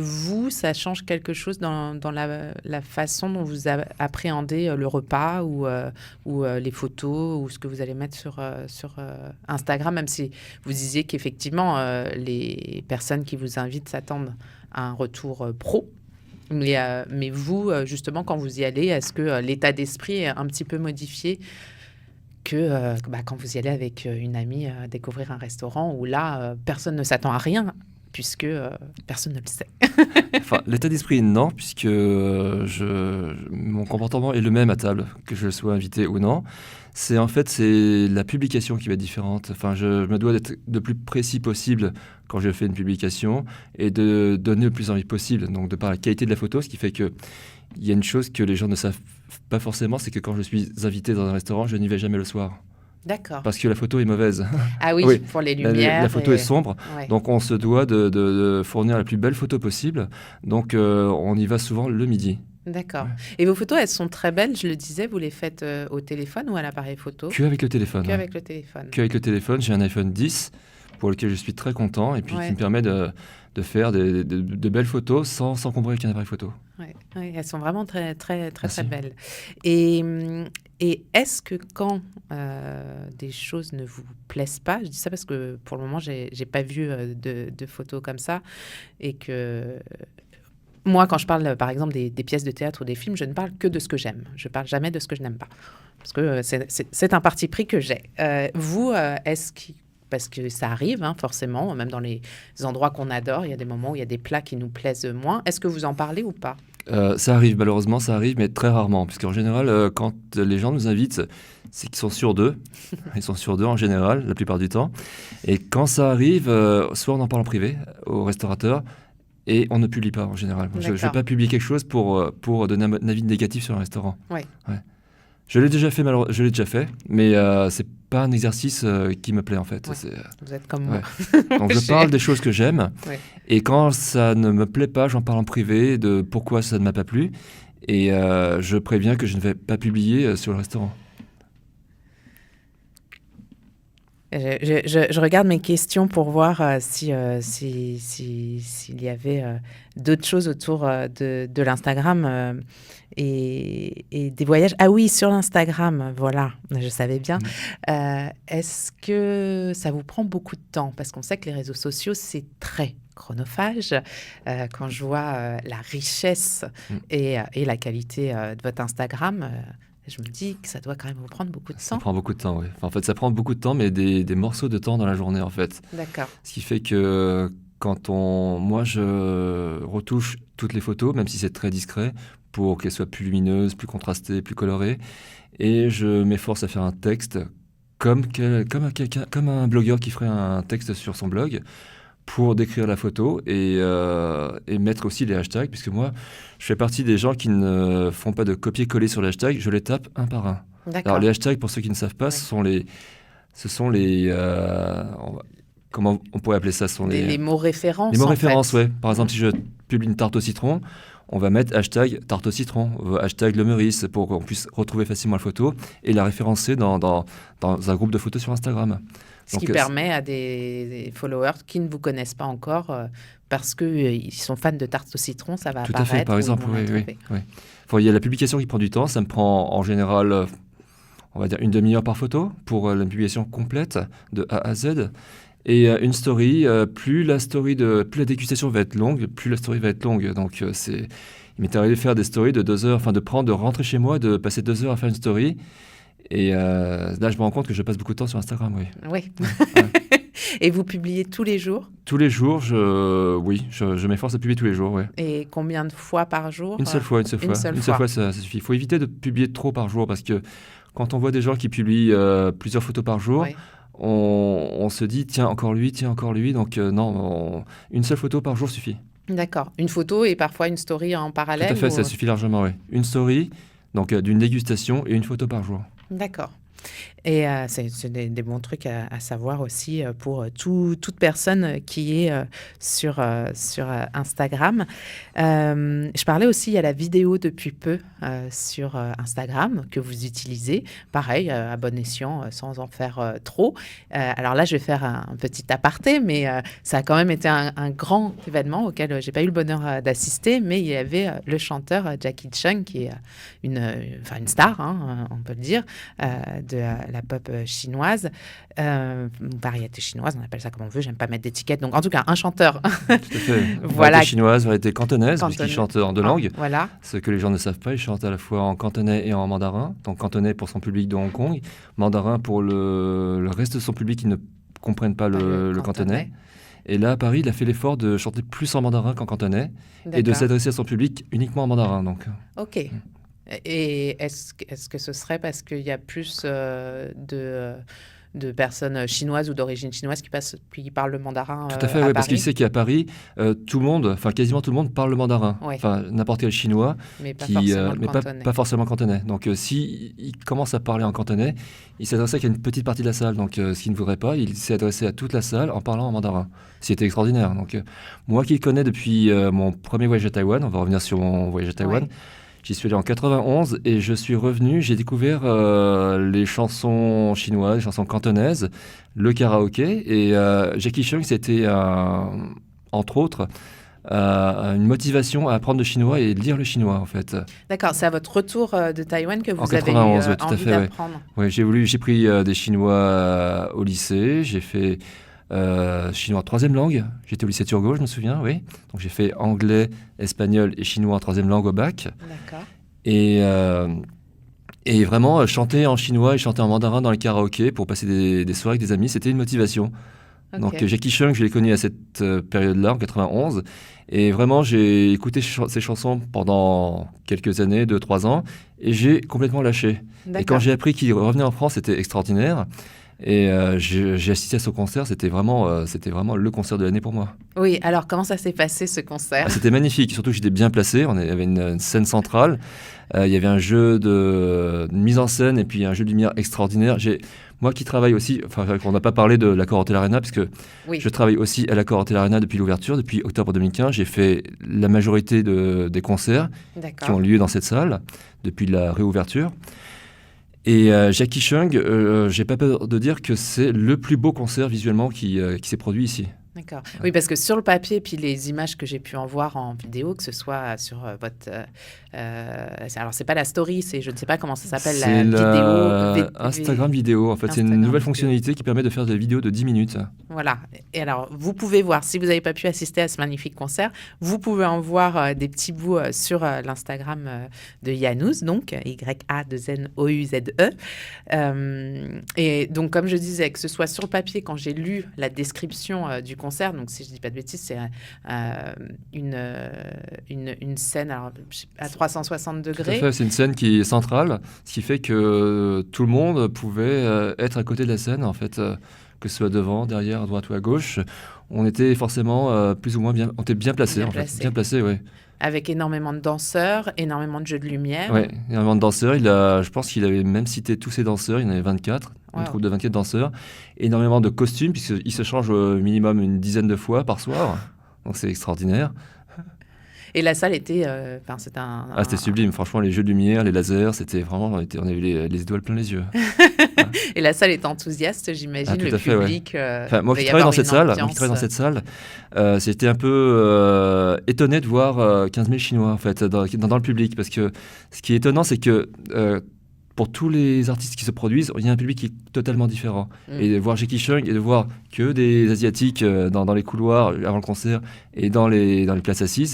ça change quelque chose dans la façon dont vous appréhendez le repas ou les photos ou ce que vous allez mettre sur Instagram, même si vous disiez qu'effectivement, les personnes qui vous invitent s'attendent à un retour pro. Mais vous, justement, quand vous y allez, est-ce que l'état d'esprit est un petit peu modifié que quand vous y allez avec une amie découvrir un restaurant où là, personne ne s'attend à rien puisque personne ne le sait. Enfin, l'état d'esprit, non, puisque mon comportement est le même à table, que je sois invité ou non. C'est la publication qui va être différente. Enfin, je me dois d'être le plus précis possible quand je fais une publication et de donner le plus envie possible. Donc, de par la qualité de la photo, ce qui fait que il y a une chose que les gens ne savent pas forcément, c'est que quand je suis invité dans un restaurant, je n'y vais jamais le soir. D'accord. Parce que la photo est mauvaise. Ah oui, Oui, pour les lumières. la photo est sombre, Ouais. donc on se doit de fournir la plus belle photo possible. Donc on y va souvent le midi. D'accord. Ouais. Et vos photos, elles sont très belles, je le disais, vous les faites au téléphone ou à l'appareil photo? Que avec le téléphone. Ouais. Qu'avec le téléphone. Qu'avec le téléphone, j'ai un iPhone 10 pour lequel je suis très content et puis Ouais. qui me permet de faire de belles photos sans s'encombrer avec un appareil photo. Ouais, ouais, elles sont vraiment très, très, très, Merci. très belles. Et est-ce que quand des choses ne vous plaisent pas, je dis ça parce que pour le moment, j'ai pas vu de photos comme ça, et que moi, quand je parle, par exemple, des pièces de théâtre ou des films, je ne parle que de ce que j'aime. Je parle jamais de ce que je n'aime pas. Parce que c'est un parti pris que j'ai. Vous, parce que ça arrive, hein, forcément, même dans les endroits qu'on adore, il y a des moments où il y a des plats qui nous plaisent moins. Est-ce que vous en parlez ou pas? Ça arrive, malheureusement, ça arrive, mais très rarement. Puisqu'en général, quand les gens nous invitent, c'est qu'ils sont sûrs d'eux. Ils sont sûrs d'eux en général, la plupart du temps. Et quand ça arrive, soit on en parle en privé au restaurateur, et on ne publie pas en général. Je ne vais pas publier quelque chose pour donner un avis négatif sur un restaurant. Ouais. Ouais. Je l'ai déjà fait, mais c'est pas un exercice qui me plaît en fait. Ouais. Vous êtes comme Ouais. moi. Donc je parle des choses que j'aime, Ouais. et quand ça ne me plaît pas, j'en parle en privé de pourquoi ça ne m'a pas plu, et je préviens que je ne vais pas publier sur le restaurant. Je regarde mes questions pour voir s'il y avait d'autres choses autour de l'Instagram et des voyages. Ah oui, sur l'Instagram, voilà, je savais bien. Est-ce que ça vous prend beaucoup de temps? Parce qu'on sait que les réseaux sociaux, c'est très chronophage. Quand je vois la richesse et la qualité de votre Instagram, je me dis que ça doit quand même vous prendre beaucoup de temps. Ça prend beaucoup de temps, oui. Enfin, en fait, ça prend beaucoup de temps, mais des morceaux de temps dans la journée, en fait. D'accord. Ce qui fait que moi, je retouche toutes les photos, même si c'est très discret, pour qu'elles soient plus lumineuses, plus contrastées, plus colorées. Et je m'efforce à faire un texte comme un blogueur qui ferait un texte sur son blog, pour décrire la photo et mettre aussi les hashtags, puisque moi, je fais partie des gens qui ne font pas de copier-coller sur les hashtags, je les tape un par un. Alors les hashtags, pour ceux qui ne savent pas, ouais. ce sont les comment on pourrait appeler ça, les mots références. Les mots références, fait. ouais. Par exemple, si je publie une tarte au citron, on va mettre hashtag tarte au citron, hashtag le Meurice, pour qu'on puisse retrouver facilement la photo et la référencer dans un groupe de photos sur Instagram. Ce qui permet à des followers qui ne vous connaissent pas encore, parce qu'ils sont fans de tarte au citron, ça va Tout apparaître. À fait, par exemple, oui. Enfin, il y a la publication qui prend du temps, ça me prend en général, on va dire, une demi-heure par photo pour la publication complète de A à Z. Et une story, plus la dégustation va être longue, plus la story va être longue. Donc il m'est arrivé de faire des stories de 2 heures, enfin de rentrer chez moi, de passer 2 heures à faire une story. Et là, je me rends compte que je passe beaucoup de temps sur Instagram, oui. Oui. Ouais. Et vous publiez tous les jours? Tous les jours, je m'efforce à publier tous les jours, oui. Et combien de fois par jour? Une seule fois. Une seule fois, ça suffit. Il faut éviter de publier trop par jour, parce que quand on voit des gens qui publient plusieurs photos par jour, oui, on se dit, tiens, encore lui. Donc non, une seule photo par jour suffit. D'accord. Une photo et parfois une story en parallèle? Tout à fait, ça suffit largement, oui. Une story, donc d'une dégustation, et une photo par jour. D'accord. Et c'est des bons trucs à savoir aussi pour toute personne qui est sur Instagram. Je parlais aussi, il y a la vidéo depuis peu sur Instagram que vous utilisez. Pareil, à bon escient, sans en faire trop. Alors là, je vais faire un petit aparté, mais ça a quand même été un grand événement auquel je n'ai pas eu le bonheur d'assister, mais il y avait le chanteur Jackie Chung, qui est une star, hein, on peut le dire, de la pop chinoise, variété chinoise, on appelle ça comme on veut, j'aime pas mettre d'étiquette, donc en tout cas un chanteur. Tout à fait. Voilà. Variété chinoise, variété cantonaise, puisqu'il chante en 2 langues. Voilà. Ce que les gens ne savent pas, il chante à la fois en cantonais et en mandarin. Donc cantonais pour son public de Hong Kong, mandarin pour le reste de son public qui ne comprennent pas le cantonais. Et là, à Paris, il a fait l'effort de chanter plus en mandarin qu'en cantonais et de D'accord. s'adresser à son public uniquement en mandarin. Donc, Ok. Et est-ce que ce serait parce qu'il y a plus de personnes chinoises ou d'origine chinoise qui parlent le mandarin tout à fait, à oui, parce qu'il Paris? sait qu'à Paris, tout le monde, enfin quasiment tout le monde parle le mandarin. Oui, Enfin, n'importe quel chinois, mais pas forcément le mais cantonais. pas forcément cantonais. Donc, si il commence à parler en cantonais, il s'adressait qu'à une petite partie de la salle. Donc, ce qu'il ne voudrait pas, il s'est adressé à toute la salle en parlant en mandarin. C'était extraordinaire. Donc, moi qui le connais depuis mon premier voyage à Taïwan, on va revenir sur mon voyage à Taïwan. Ouais. J'y suis allé en 91 et je suis revenu, j'ai découvert les chansons chinoises, les chansons cantonaises, le karaoké. Et Jackie Chung, c'était, entre autres, une motivation à apprendre le chinois et lire le chinois, en fait. D'accord, c'est à votre retour de Taïwan que En vous avez eu 91, oui, tout à envie fait, ouais. d'apprendre. Ouais, j'ai pris des chinois au lycée, j'ai fait chinois en troisième langue. J'étais au lycée Turgot, je me souviens, oui. Donc j'ai fait anglais, espagnol et chinois en troisième langue au bac. D'accord. Et, et vraiment, chanter en chinois et chanter en mandarin dans les karaokés pour passer des soirées avec des amis, c'était une motivation. Donc Ok. Jackie Chung, je l'ai connu à cette période-là, en 91. Et vraiment, j'ai écouté ses chansons pendant quelques années, 2-3 ans, et j'ai complètement lâché. Et quand D'accord. j'ai appris qu'il revenait en France, c'était extraordinaire. Et j'ai assisté à ce concert, c'était vraiment le concert de l'année pour moi. Oui, alors comment ça s'est passé ce concert? Ah, c'était magnifique, surtout que j'étais bien placé, il y avait une scène centrale, il y avait un jeu de mise en scène et puis un jeu de lumière extraordinaire. Moi qui travaille aussi, enfin on n'a pas parlé de l'Accor Hotel Arena, parce que Oui, je travaille aussi à l'Accor Hotel Arena depuis l'ouverture, depuis octobre 2015. J'ai fait la majorité des concerts qui ont d'accord. lieu dans cette salle depuis la réouverture. Et Jackie Chung, j'ai pas peur de dire que c'est le plus beau concert visuellement qui s'est produit ici. D'accord. Oui, parce que sur le papier, puis les images que j'ai pu en voir en vidéo, que ce soit sur votre... alors, c'est pas la story, je ne sais pas comment ça s'appelle, C'est la vidéo... Instagram vidéo, en fait. C'est une Instagram nouvelle vidéo. fonctionnalité qui permet de faire des vidéos de 10 minutes. Voilà. Et alors, vous pouvez voir, si vous n'avez pas pu assister à ce magnifique concert, vous pouvez en voir des petits bouts sur l'Instagram de Yanous, donc Y-A-2-N-O-U-Z-E. Et donc, comme je disais, que ce soit sur le papier, quand j'ai lu la description du concert, donc si je dis pas de bêtises, c'est une scène alors, à 360 Tout à degrés. fait, c'est une scène qui est centrale, ce qui fait que tout le monde pouvait être à côté de la scène, en fait, que ce soit devant, derrière, à droite ou à gauche. On était forcément plus ou moins bien, on était bien placé, Bien en fait. placé. Bien placé, oui. Avec énormément de danseurs, énormément de jeux de lumière. Ouais, énormément de danseurs. Je pense qu'il avait même cité tous ses danseurs. Il y en avait 24, une Wow. troupe de 24 danseurs. Énormément de costumes, puisqu'ils se changent au minimum une dizaine de fois par soir. Donc c'est extraordinaire. Et la salle était... c'était Ah, c'était sublime. Franchement, les jeux de lumière, les lasers, c'était vraiment... On avait les étoiles plein les yeux. Et la salle est enthousiaste, j'imagine, Ah, tout le à fait, ouais. public. Enfin, moi va qui y travaille dans avoir cette une salle, ambiance. j'étais un peu étonné de voir 15 000 Chinois en fait dans le public, parce que ce qui est étonnant, c'est que pour tous les artistes qui se produisent, il y a un public qui est totalement différent. Et de voir Jackie Chung et de voir que des Asiatiques dans les couloirs avant le concert et dans les places assises,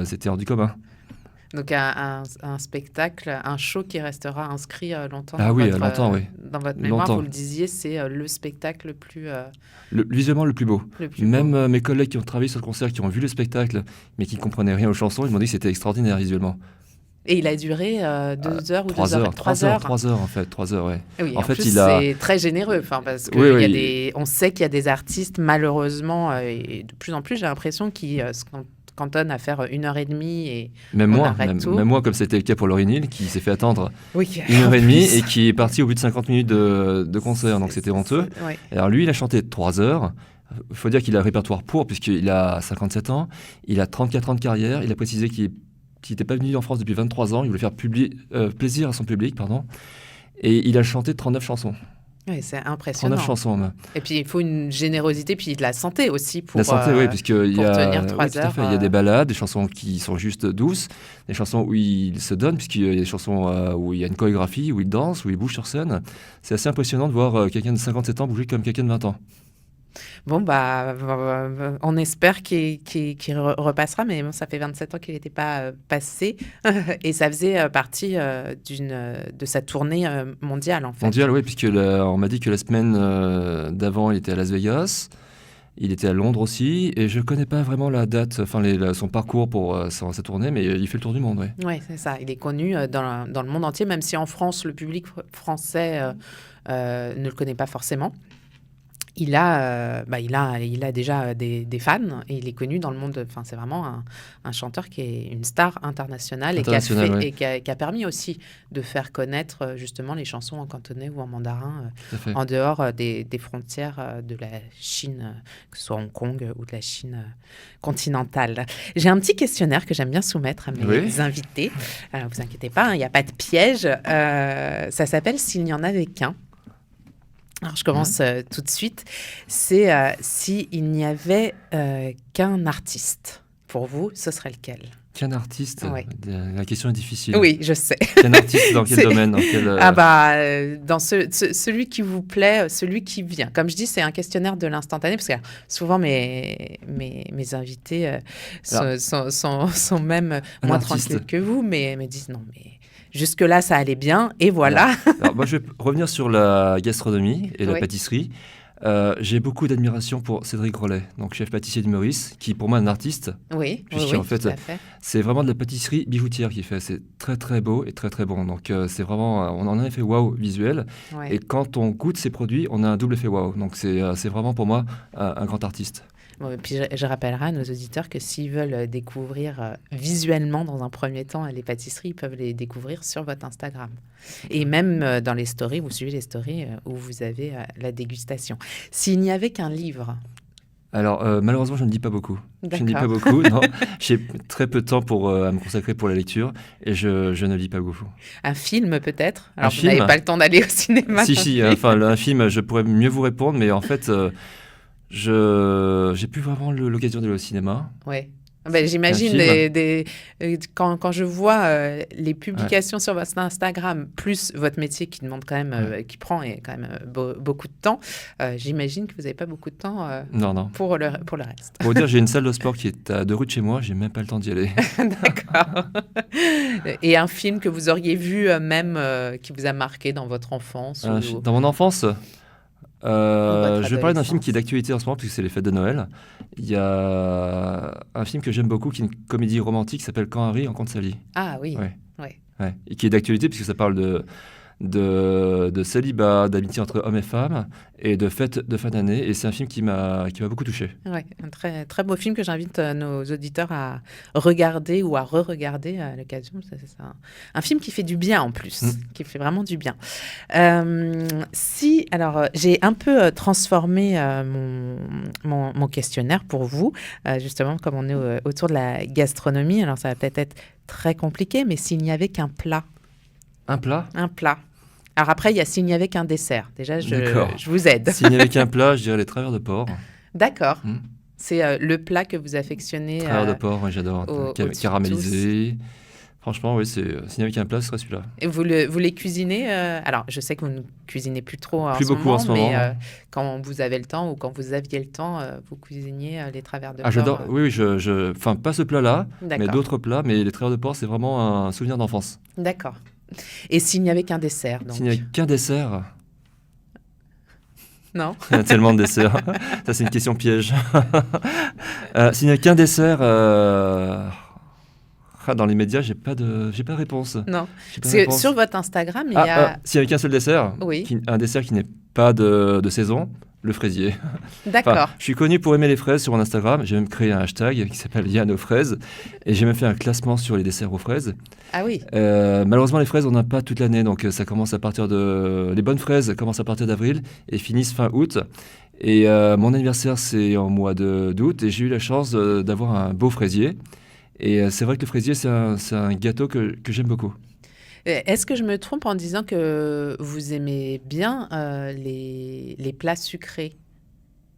c'était hors du commun. Donc un spectacle, un show qui restera inscrit longtemps Ah dans oui, votre, longtemps, oui. dans votre mémoire. Longtemps. Vous le disiez, c'est le spectacle Visuellement le plus beau. le plus Même beau. mes collègues qui ont travaillé sur le concert, qui ont vu le spectacle, mais qui ne comprenaient rien aux chansons, ils m'ont dit que c'était extraordinaire visuellement. Et il a duré 2 heures ou 3 2 heures. heures, 3 heures, 3 heures en fait, 3 heures, ouais. Oui, En en fait, plus, il a- c'est très généreux, parce que Oui, il y a oui. on sait qu'il y a des artistes, malheureusement, et de plus en plus, j'ai l'impression, qui se cantonnent à faire 1 heure et demie et Même on moi, arrête tout. même moi, comme c'était le cas pour Lauryn Hill, qui s'est fait attendre Oui, 1 heure et demie et qui est parti au bout de 50 minutes de concert, donc c'était honteux. Ouais. Alors lui, il a chanté 3 heures. Il faut dire qu'il a un répertoire pour, puisqu'il a 57 ans, il a 34 ans de carrière, il a précisé qu'il n'était pas venu en France depuis 23 ans, il voulait faire plaisir à son public, pardon. Et il a chanté 39 chansons. Oui, c'est impressionnant. 39 chansons. Même. Et puis, il faut une générosité, puis de la santé aussi pour, La santé, oui, puisqu'il y pour a, tenir 3 oui, tout à heures. fait. Il y a des ballades, des chansons qui sont juste douces, des chansons où il se donne, puisqu'il y a des chansons où il y a une chorégraphie, où il danse, où il bouge sur scène. C'est assez impressionnant de voir quelqu'un de 57 ans bouger comme quelqu'un de 20 ans. Bon, on espère qu'il repassera, mais bon, ça fait 27 ans qu'il n'était pas passé. Et ça faisait partie de sa tournée mondiale, en fait. Mondial, oui, puisque on m'a dit que la semaine d'avant, il était à Las Vegas. Il était à Londres aussi, et je connais pas vraiment la date, enfin son parcours pour sa tournée, mais il fait le tour du monde, ouais. Oui, c'est ça. Il est connu dans le monde entier, même si en France, le public français ne le connaît pas forcément. Il a déjà des fans et il est connu dans le monde. Enfin, c'est vraiment un chanteur qui est une star internationale et Ouais. qui a permis aussi de faire connaître justement les chansons en cantonais ou en mandarin Tout à fait. en dehors des frontières de la Chine, que ce soit Hong Kong ou de la Chine continentale. J'ai un petit questionnaire que j'aime bien soumettre à mes invités. Vous inquiétez pas, il n'y a pas de piège. Ça s'appelle S'il n'y en avait qu'un. Alors, je commence tout de suite. C'est s'il n'y avait qu'un artiste. Pour vous, ce serait lequel? Qu'un artiste? Oui. La question est difficile. Oui, je sais. Qu'un artiste dans quel domaine Dans celui qui vous plaît, celui qui vient. Comme je dis, c'est un questionnaire de l'instantané, parce que souvent, mes invités sont même moins tranquilles que vous, mais me disent non, mais... Jusque-là, ça allait bien, et voilà. Alors, moi, je vais revenir sur la gastronomie et la pâtisserie. J'ai beaucoup d'admiration pour Cédric Rollet, donc chef pâtissier de Meurice, qui pour moi est un artiste. Oui, en fait, c'est vraiment de la pâtisserie bijoutière qu'il fait. C'est très très beau et très très bon. Donc c'est vraiment, on en a un effet waouh visuel. Ouais. Et quand on goûte ces produits, on a un double effet waouh. Donc c'est vraiment pour moi un grand artiste. Bon, et puis je rappellerai à nos auditeurs que s'ils veulent découvrir visuellement dans un premier temps les pâtisseries, ils peuvent les découvrir sur votre Instagram. Et même dans les stories, vous suivez les stories où vous avez la dégustation. S'il n'y avait qu'un livre... Alors, malheureusement, je ne lis pas beaucoup. D'accord. Je ne lis pas beaucoup, non. J'ai très peu de temps à me consacrer pour la lecture et je ne lis pas beaucoup. Un film, peut-être? Alors, vous n'avez pas le temps d'aller au cinéma? Si, enfin, un film, je pourrais mieux vous répondre, mais en fait... j'ai plus vraiment l'occasion d'aller au cinéma. Ouais. Ben, j'imagine quand je vois les publications sur votre Instagram, plus votre métier qui demande quand même, qui prend quand même beaucoup de temps, j'imagine que vous n'avez pas beaucoup de temps pour le reste. Pour vous dire, j'ai une salle de sport qui est à 2 rues de chez moi, j'ai même pas le temps d'y aller. D'accord. Et un film que vous auriez vu même qui vous a marqué dans votre enfance Dans mon enfance je vais parler d'un film qui est d'actualité en ce moment, puisque c'est les fêtes de Noël. Il y a un film que j'aime beaucoup, qui est une comédie romantique, qui s'appelle Quand Harry rencontre Sally. Ah oui. Ouais. Et qui est d'actualité, puisque ça parle de célibat, d'amitié entre hommes et femmes, et de fêtes de fin d'année. Et c'est un film qui m'a beaucoup touché. Oui, un très, très beau film que j'invite nos auditeurs à regarder ou à re-regarder à l'occasion. C'est un film qui fait du bien en plus, qui fait vraiment du bien. Alors, j'ai un peu transformé mon questionnaire pour vous, justement, comme on est autour de la gastronomie. Alors, ça va peut-être être très compliqué, mais s'il n'y avait qu'un plat. Un plat? Un plat. Alors après, il y a s'il n'y avait qu'un dessert. Déjà, je vous aide. S'il n'y avait qu'un plat, je dirais les travers de porc. D'accord. C'est le plat que vous affectionnez. Travers de porc, j'adore. Caramélisé. Franchement, oui, s'il n'y avait qu'un plat, ce serait celui-là. Et vous les cuisinez Alors, je sais que vous ne cuisinez plus trop en ce moment, mais quand vous avez le temps ou quand vous aviez le temps, vous cuisiniez les travers de porc. J'adore. Oui, enfin, pas ce plat-là, mais d'autres plats. Mais les travers de porc, c'est vraiment un souvenir d'enfance. D'accord. Et s'il n'y avait qu'un dessert donc... S'il n'y avait qu'un dessert... Non. Il y a tellement de desserts. Ça, c'est une question piège. S'il n'y avait qu'un dessert... dans les médias, j'ai pas de réponse. Non. Parce que sur votre Instagram, il y a... S'il n'y avait qu'un seul dessert, un dessert qui n'est pas de saison, le fraisier. D'accord. Enfin, je suis connu pour aimer les fraises sur mon Instagram. J'ai même créé un hashtag qui s'appelle Yann aux fraises. Et j'ai même fait un classement sur les desserts aux fraises. Ah oui. Malheureusement, les fraises, on n'a pas toute l'année. Donc, ça commence à partir les bonnes fraises commencent à partir d'avril et finissent fin août. Et mon anniversaire, c'est en mois d'août. Et j'ai eu la chance d'avoir un beau fraisier. Et c'est vrai que le fraisier, c'est un gâteau que j'aime beaucoup. Est-ce que je me trompe en disant que vous aimez bien les plats sucrés?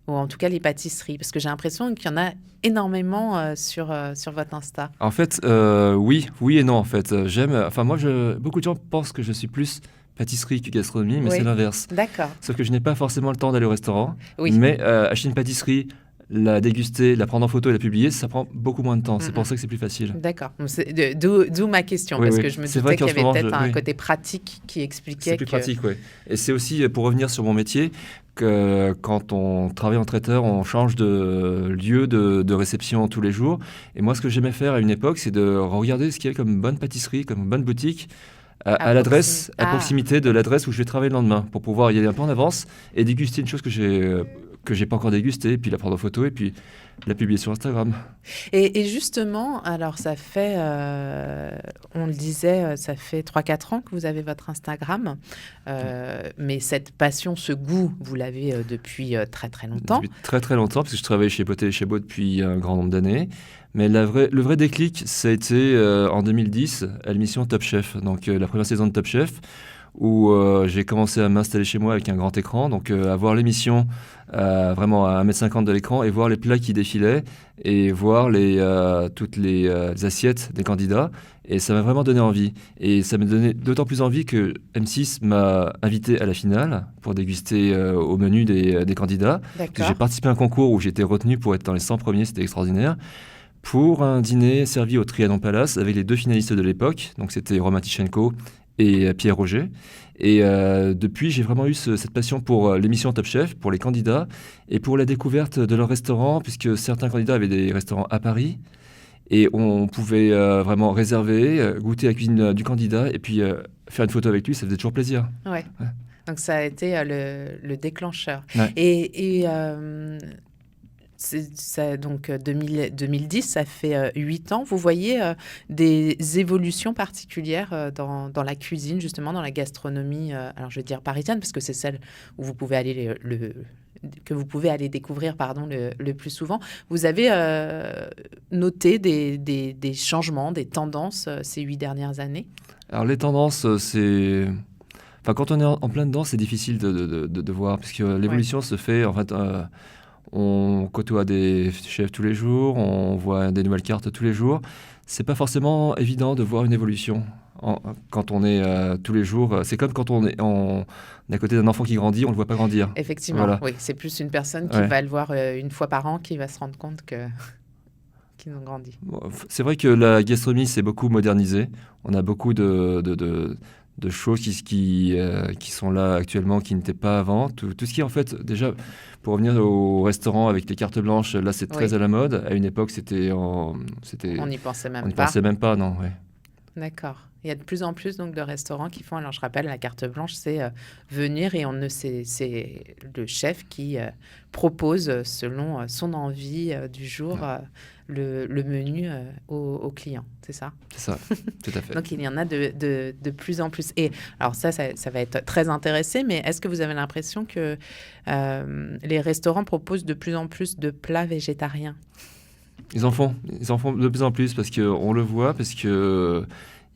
Ou en tout cas les pâtisseries? Parce que j'ai l'impression qu'il y en a énormément sur votre Insta. En fait, oui et non. En fait, j'aime... Enfin, moi, beaucoup de gens pensent que je suis plus pâtisserie que gastronomie, mais c'est l'inverse. D'accord. Sauf que je n'ai pas forcément le temps d'aller au restaurant. Oui. Mais acheter une pâtisserie... la déguster, la prendre en photo et la publier, ça prend beaucoup moins de temps. C'est pour ça que c'est plus facile. D'accord. D'où ma question, parce que je me doutais qu'il y avait peut-être un côté pratique qui expliquait c'est plus pratique, oui. Et c'est aussi, pour revenir sur mon métier, que quand on travaille en traiteur, on change de lieu de réception tous les jours. Et moi, ce que j'aimais faire à une époque, c'est de regarder ce qu'il y a comme bonne pâtisserie, comme bonne boutique, à l'adresse, à proximité de l'adresse où je vais travailler le lendemain, pour pouvoir y aller un peu en avance et déguster une chose que j'ai pas encore dégustée, et puis la prendre en photo et puis la publier sur Instagram. Et justement, alors ça fait, on le disait, ça fait 3-4 ans que vous avez votre Instagram, mais cette passion, ce goût, vous l'avez depuis très très longtemps. Depuis très très longtemps, parce que je travaille chez Poté et chez Beau depuis un grand nombre d'années. Mais le vrai déclic, ça a été en 2010, à l'émission Top Chef, donc la première saison de Top Chef, où j'ai commencé à m'installer chez moi avec un grand écran, donc à voir l'émission vraiment à 1,50 m de l'écran et voir les plats qui défilaient et voir toutes les assiettes des candidats. Et ça m'a vraiment donné envie. Et ça m'a donné d'autant plus envie que M6 m'a invité à la finale pour déguster au menu des candidats. Parce que j'ai participé à un concours où j'ai été retenu pour être dans les 100 premiers, c'était extraordinaire. Pour un dîner servi au Trianon Palace avec les 2 finalistes de l'époque, donc c'était Roman Tichenko et Pierre Roger. Et depuis, j'ai vraiment eu cette passion pour l'émission Top Chef, pour les candidats et pour la découverte de leurs restaurants, puisque certains candidats avaient des restaurants à Paris et on pouvait vraiment réserver, goûter à la cuisine du candidat et puis faire une photo avec lui, ça faisait toujours plaisir. Ouais. Donc ça a été le déclencheur. Ouais. Et donc 2010, ça fait 8 ans. Vous voyez des évolutions particulières dans la cuisine, justement, dans la gastronomie, alors je veux dire parisienne, parce que c'est celle où vous pouvez aller que vous pouvez aller découvrir le plus souvent. Vous avez noté des changements, des tendances ces 8 dernières années? Alors les tendances, c'est... Enfin, quand on est en plein dedans, c'est difficile de voir, puisque l'évolution se fait... En fait, on côtoie des chefs tous les jours, on voit des nouvelles cartes tous les jours. C'est pas forcément évident de voir une évolution quand on est tous les jours. C'est comme quand on est à côté d'un enfant qui grandit, on le voit pas grandir. Effectivement, voilà. Oui, c'est plus une personne qui va le voir une fois par an qui va se rendre compte qu'ils ont grandi. Bon, c'est vrai que la gastronomie s'est beaucoup modernisée. On a beaucoup de choses qui sont là actuellement, qui n'étaient pas avant. Tout ce qui est en fait, déjà, pour revenir au restaurant avec les cartes blanches, là c'est très à la mode. À une époque, on n'y pensait même pas. On n'y pensait même pas, non. Ouais. D'accord. Il y a de plus en plus donc de restaurants qui font. Alors je rappelle, la carte blanche, c'est venir et c'est le chef qui propose selon son envie du jour le menu au client. C'est ça? C'est ça, tout à fait. Donc il y en a de plus en plus. Et alors ça va être très intéressé, mais est-ce que vous avez l'impression que les restaurants proposent de plus en plus de plats végétariens? Ils en font de plus en plus parce qu'on le voit, parce que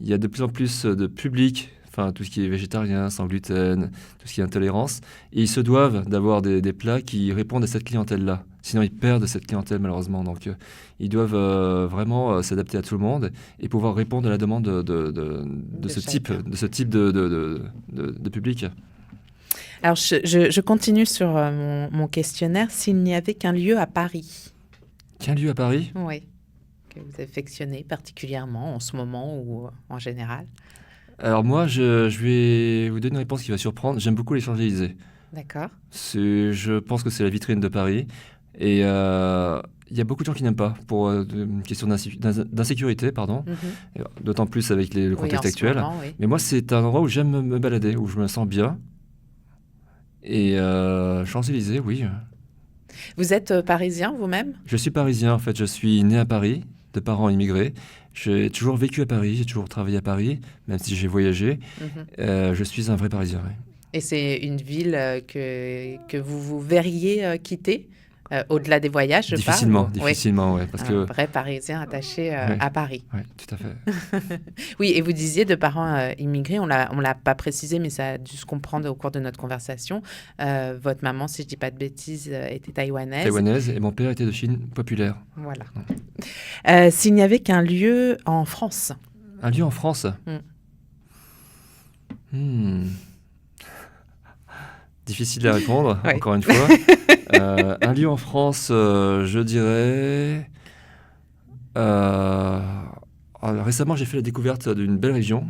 il y a de plus en plus de public, enfin tout ce qui est végétarien, sans gluten, tout ce qui est intolérance, et ils se doivent d'avoir des plats qui répondent à cette clientèle-là. Sinon, ils perdent cette clientèle malheureusement. Donc, ils doivent vraiment s'adapter à tout le monde et pouvoir répondre à la demande de ce type de public. Alors, je continue sur mon questionnaire. S'il n'y avait qu'un lieu à Paris. Qu'un lieu à Paris? Oui. Que vous affectionnez particulièrement en ce moment ou en général? Alors moi, je vais vous donner une réponse qui va surprendre. J'aime beaucoup les Champs-Élysées. D'accord. Je pense que c'est la vitrine de Paris. Et il y a beaucoup de gens qui n'aiment pas pour une question d'insécurité, pardon. Mm-hmm. D'autant plus avec le contexte actuel. Moment, oui. Mais moi, c'est un endroit où j'aime me balader, où je me sens bien. Et Champs-Élysées, oui. Vous êtes parisien vous-même? Je suis parisien, en fait. Je suis né à Paris, de parents immigrés. J'ai toujours vécu à Paris, j'ai toujours travaillé à Paris, même si j'ai voyagé. Mm-hmm. Je suis un vrai Parisien, oui. Et c'est une ville que vous verriez quitter au-delà des voyages, je parle? Difficilement, oui. Parce un vrai Parisien attaché à Paris. Oui, tout à fait. Oui, et vous disiez de parents immigrés, on l'a pas précisé, mais ça a dû se comprendre au cours de notre conversation. Votre maman, si je dis pas de bêtises, était taïwanaise. Taïwanaise, et mon père était de Chine populaire. Voilà. S'il n'y avait qu'un lieu en France? Un lieu en France? Difficile à répondre, encore une fois. Un lieu en France, je dirais... récemment, j'ai fait la découverte d'une belle région.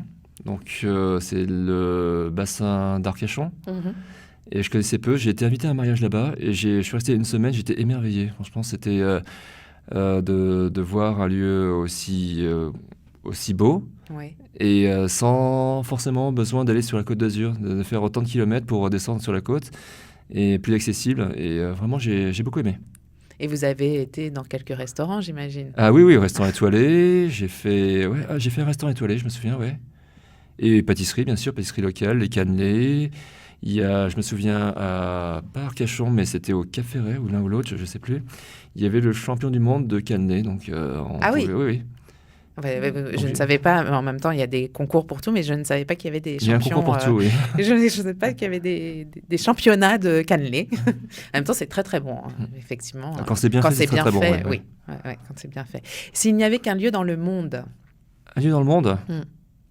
Donc, c'est le bassin d'Arcachon. Mm-hmm. Et je connaissais peu. J'ai été invité à un mariage là-bas et je suis resté une semaine. J'étais émerveillé. Franchement, c'était de voir un lieu aussi beau Oui. et sans forcément besoin d'aller sur la Côte d'Azur, de faire autant de kilomètres pour descendre sur la côte et plus accessible. Et vraiment, j'ai beaucoup aimé. Et vous avez été dans quelques restaurants, j'imagine. Ah oui, oui, restaurant étoilé. J'ai fait un restaurant étoilé, je me souviens, ouais. Et pâtisserie, bien sûr, pâtisserie locale, les cannelés. Je me souviens, pas à Arcachon, mais c'était au Cap Ferret, ou l'un ou l'autre, je ne sais plus. Il y avait le champion du monde de cannelé, donc Ah oui. oui, oui. Je ne savais pas, mais en même temps, il y a des concours pour tout, mais je ne savais pas qu'il y avait des Il y a un champions. concours pour tout, oui. Je ne savais pas qu'il y avait des championnats de cannelé. En même temps, c'est très, très bon, effectivement. Quand c'est bien fait, c'est très, très bon. Ouais, oui. Ouais, quand c'est bien fait. S'il n'y avait qu'un lieu dans le monde. Un lieu dans le monde Hmm.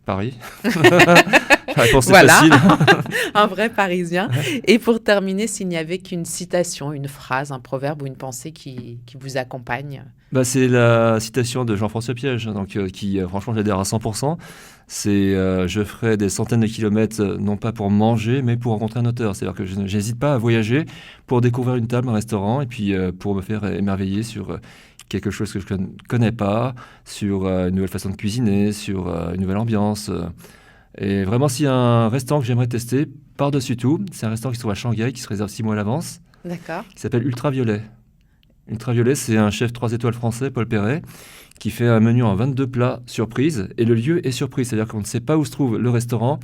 Paris. La réponse est Voilà, facile. un vrai Parisien. Et pour terminer, s'il n'y avait qu'une citation, une phrase, un proverbe ou une pensée qui vous accompagne. C'est la citation de Jean-François Piège, donc, qui, franchement, j'adhère à 100%. C'est je ferai des centaines de kilomètres, non pas pour manger, mais pour rencontrer un auteur. C'est-à-dire que je n'hésite pas à voyager pour découvrir une table, un restaurant, et puis pour me faire émerveiller sur quelque chose que je ne connais pas, sur une nouvelle façon de cuisiner, sur une nouvelle ambiance. Et vraiment, s'il y a un restaurant que j'aimerais tester, par-dessus tout, c'est un restaurant qui se trouve à Shanghai, qui se réserve 6 mois à l'avance, D'accord. qui s'appelle Ultraviolet. Ultraviolet, c'est un chef 3 étoiles français, Paul Perret, qui fait un menu en 22 plats surprise. Et le lieu est surprise, c'est-à-dire qu'on ne sait pas où se trouve le restaurant.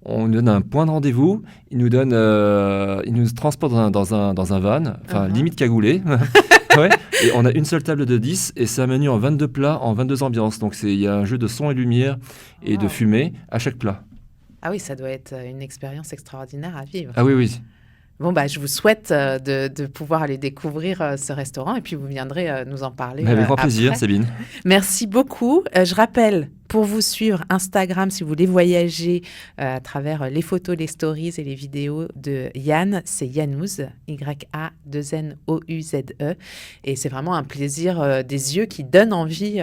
On nous donne un point de rendez-vous, il nous transporte dans un van, enfin limite cagoulé. Ouais. Et on a une seule table de 10 et c'est un menu en 22 plats, en 22 ambiances. Donc il y a un jeu de son et lumière et de fumée à chaque plat. Ah oui, ça doit être une expérience extraordinaire à vivre. Ah oui, oui. Bon, je vous souhaite de pouvoir aller découvrir ce restaurant et puis vous viendrez nous en parler. Avec grand plaisir, après. Sabine. Merci beaucoup. Je rappelle, pour vous suivre, Instagram, si vous voulez voyager à travers les photos, les stories et les vidéos de Yann, c'est Yanouz, Y-A-2-N-O-U-Z-E. Et c'est vraiment un plaisir des yeux qui donne envie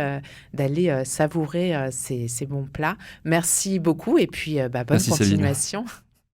d'aller savourer ces bons plats. Merci beaucoup et puis bonne Merci, continuation. Sabine.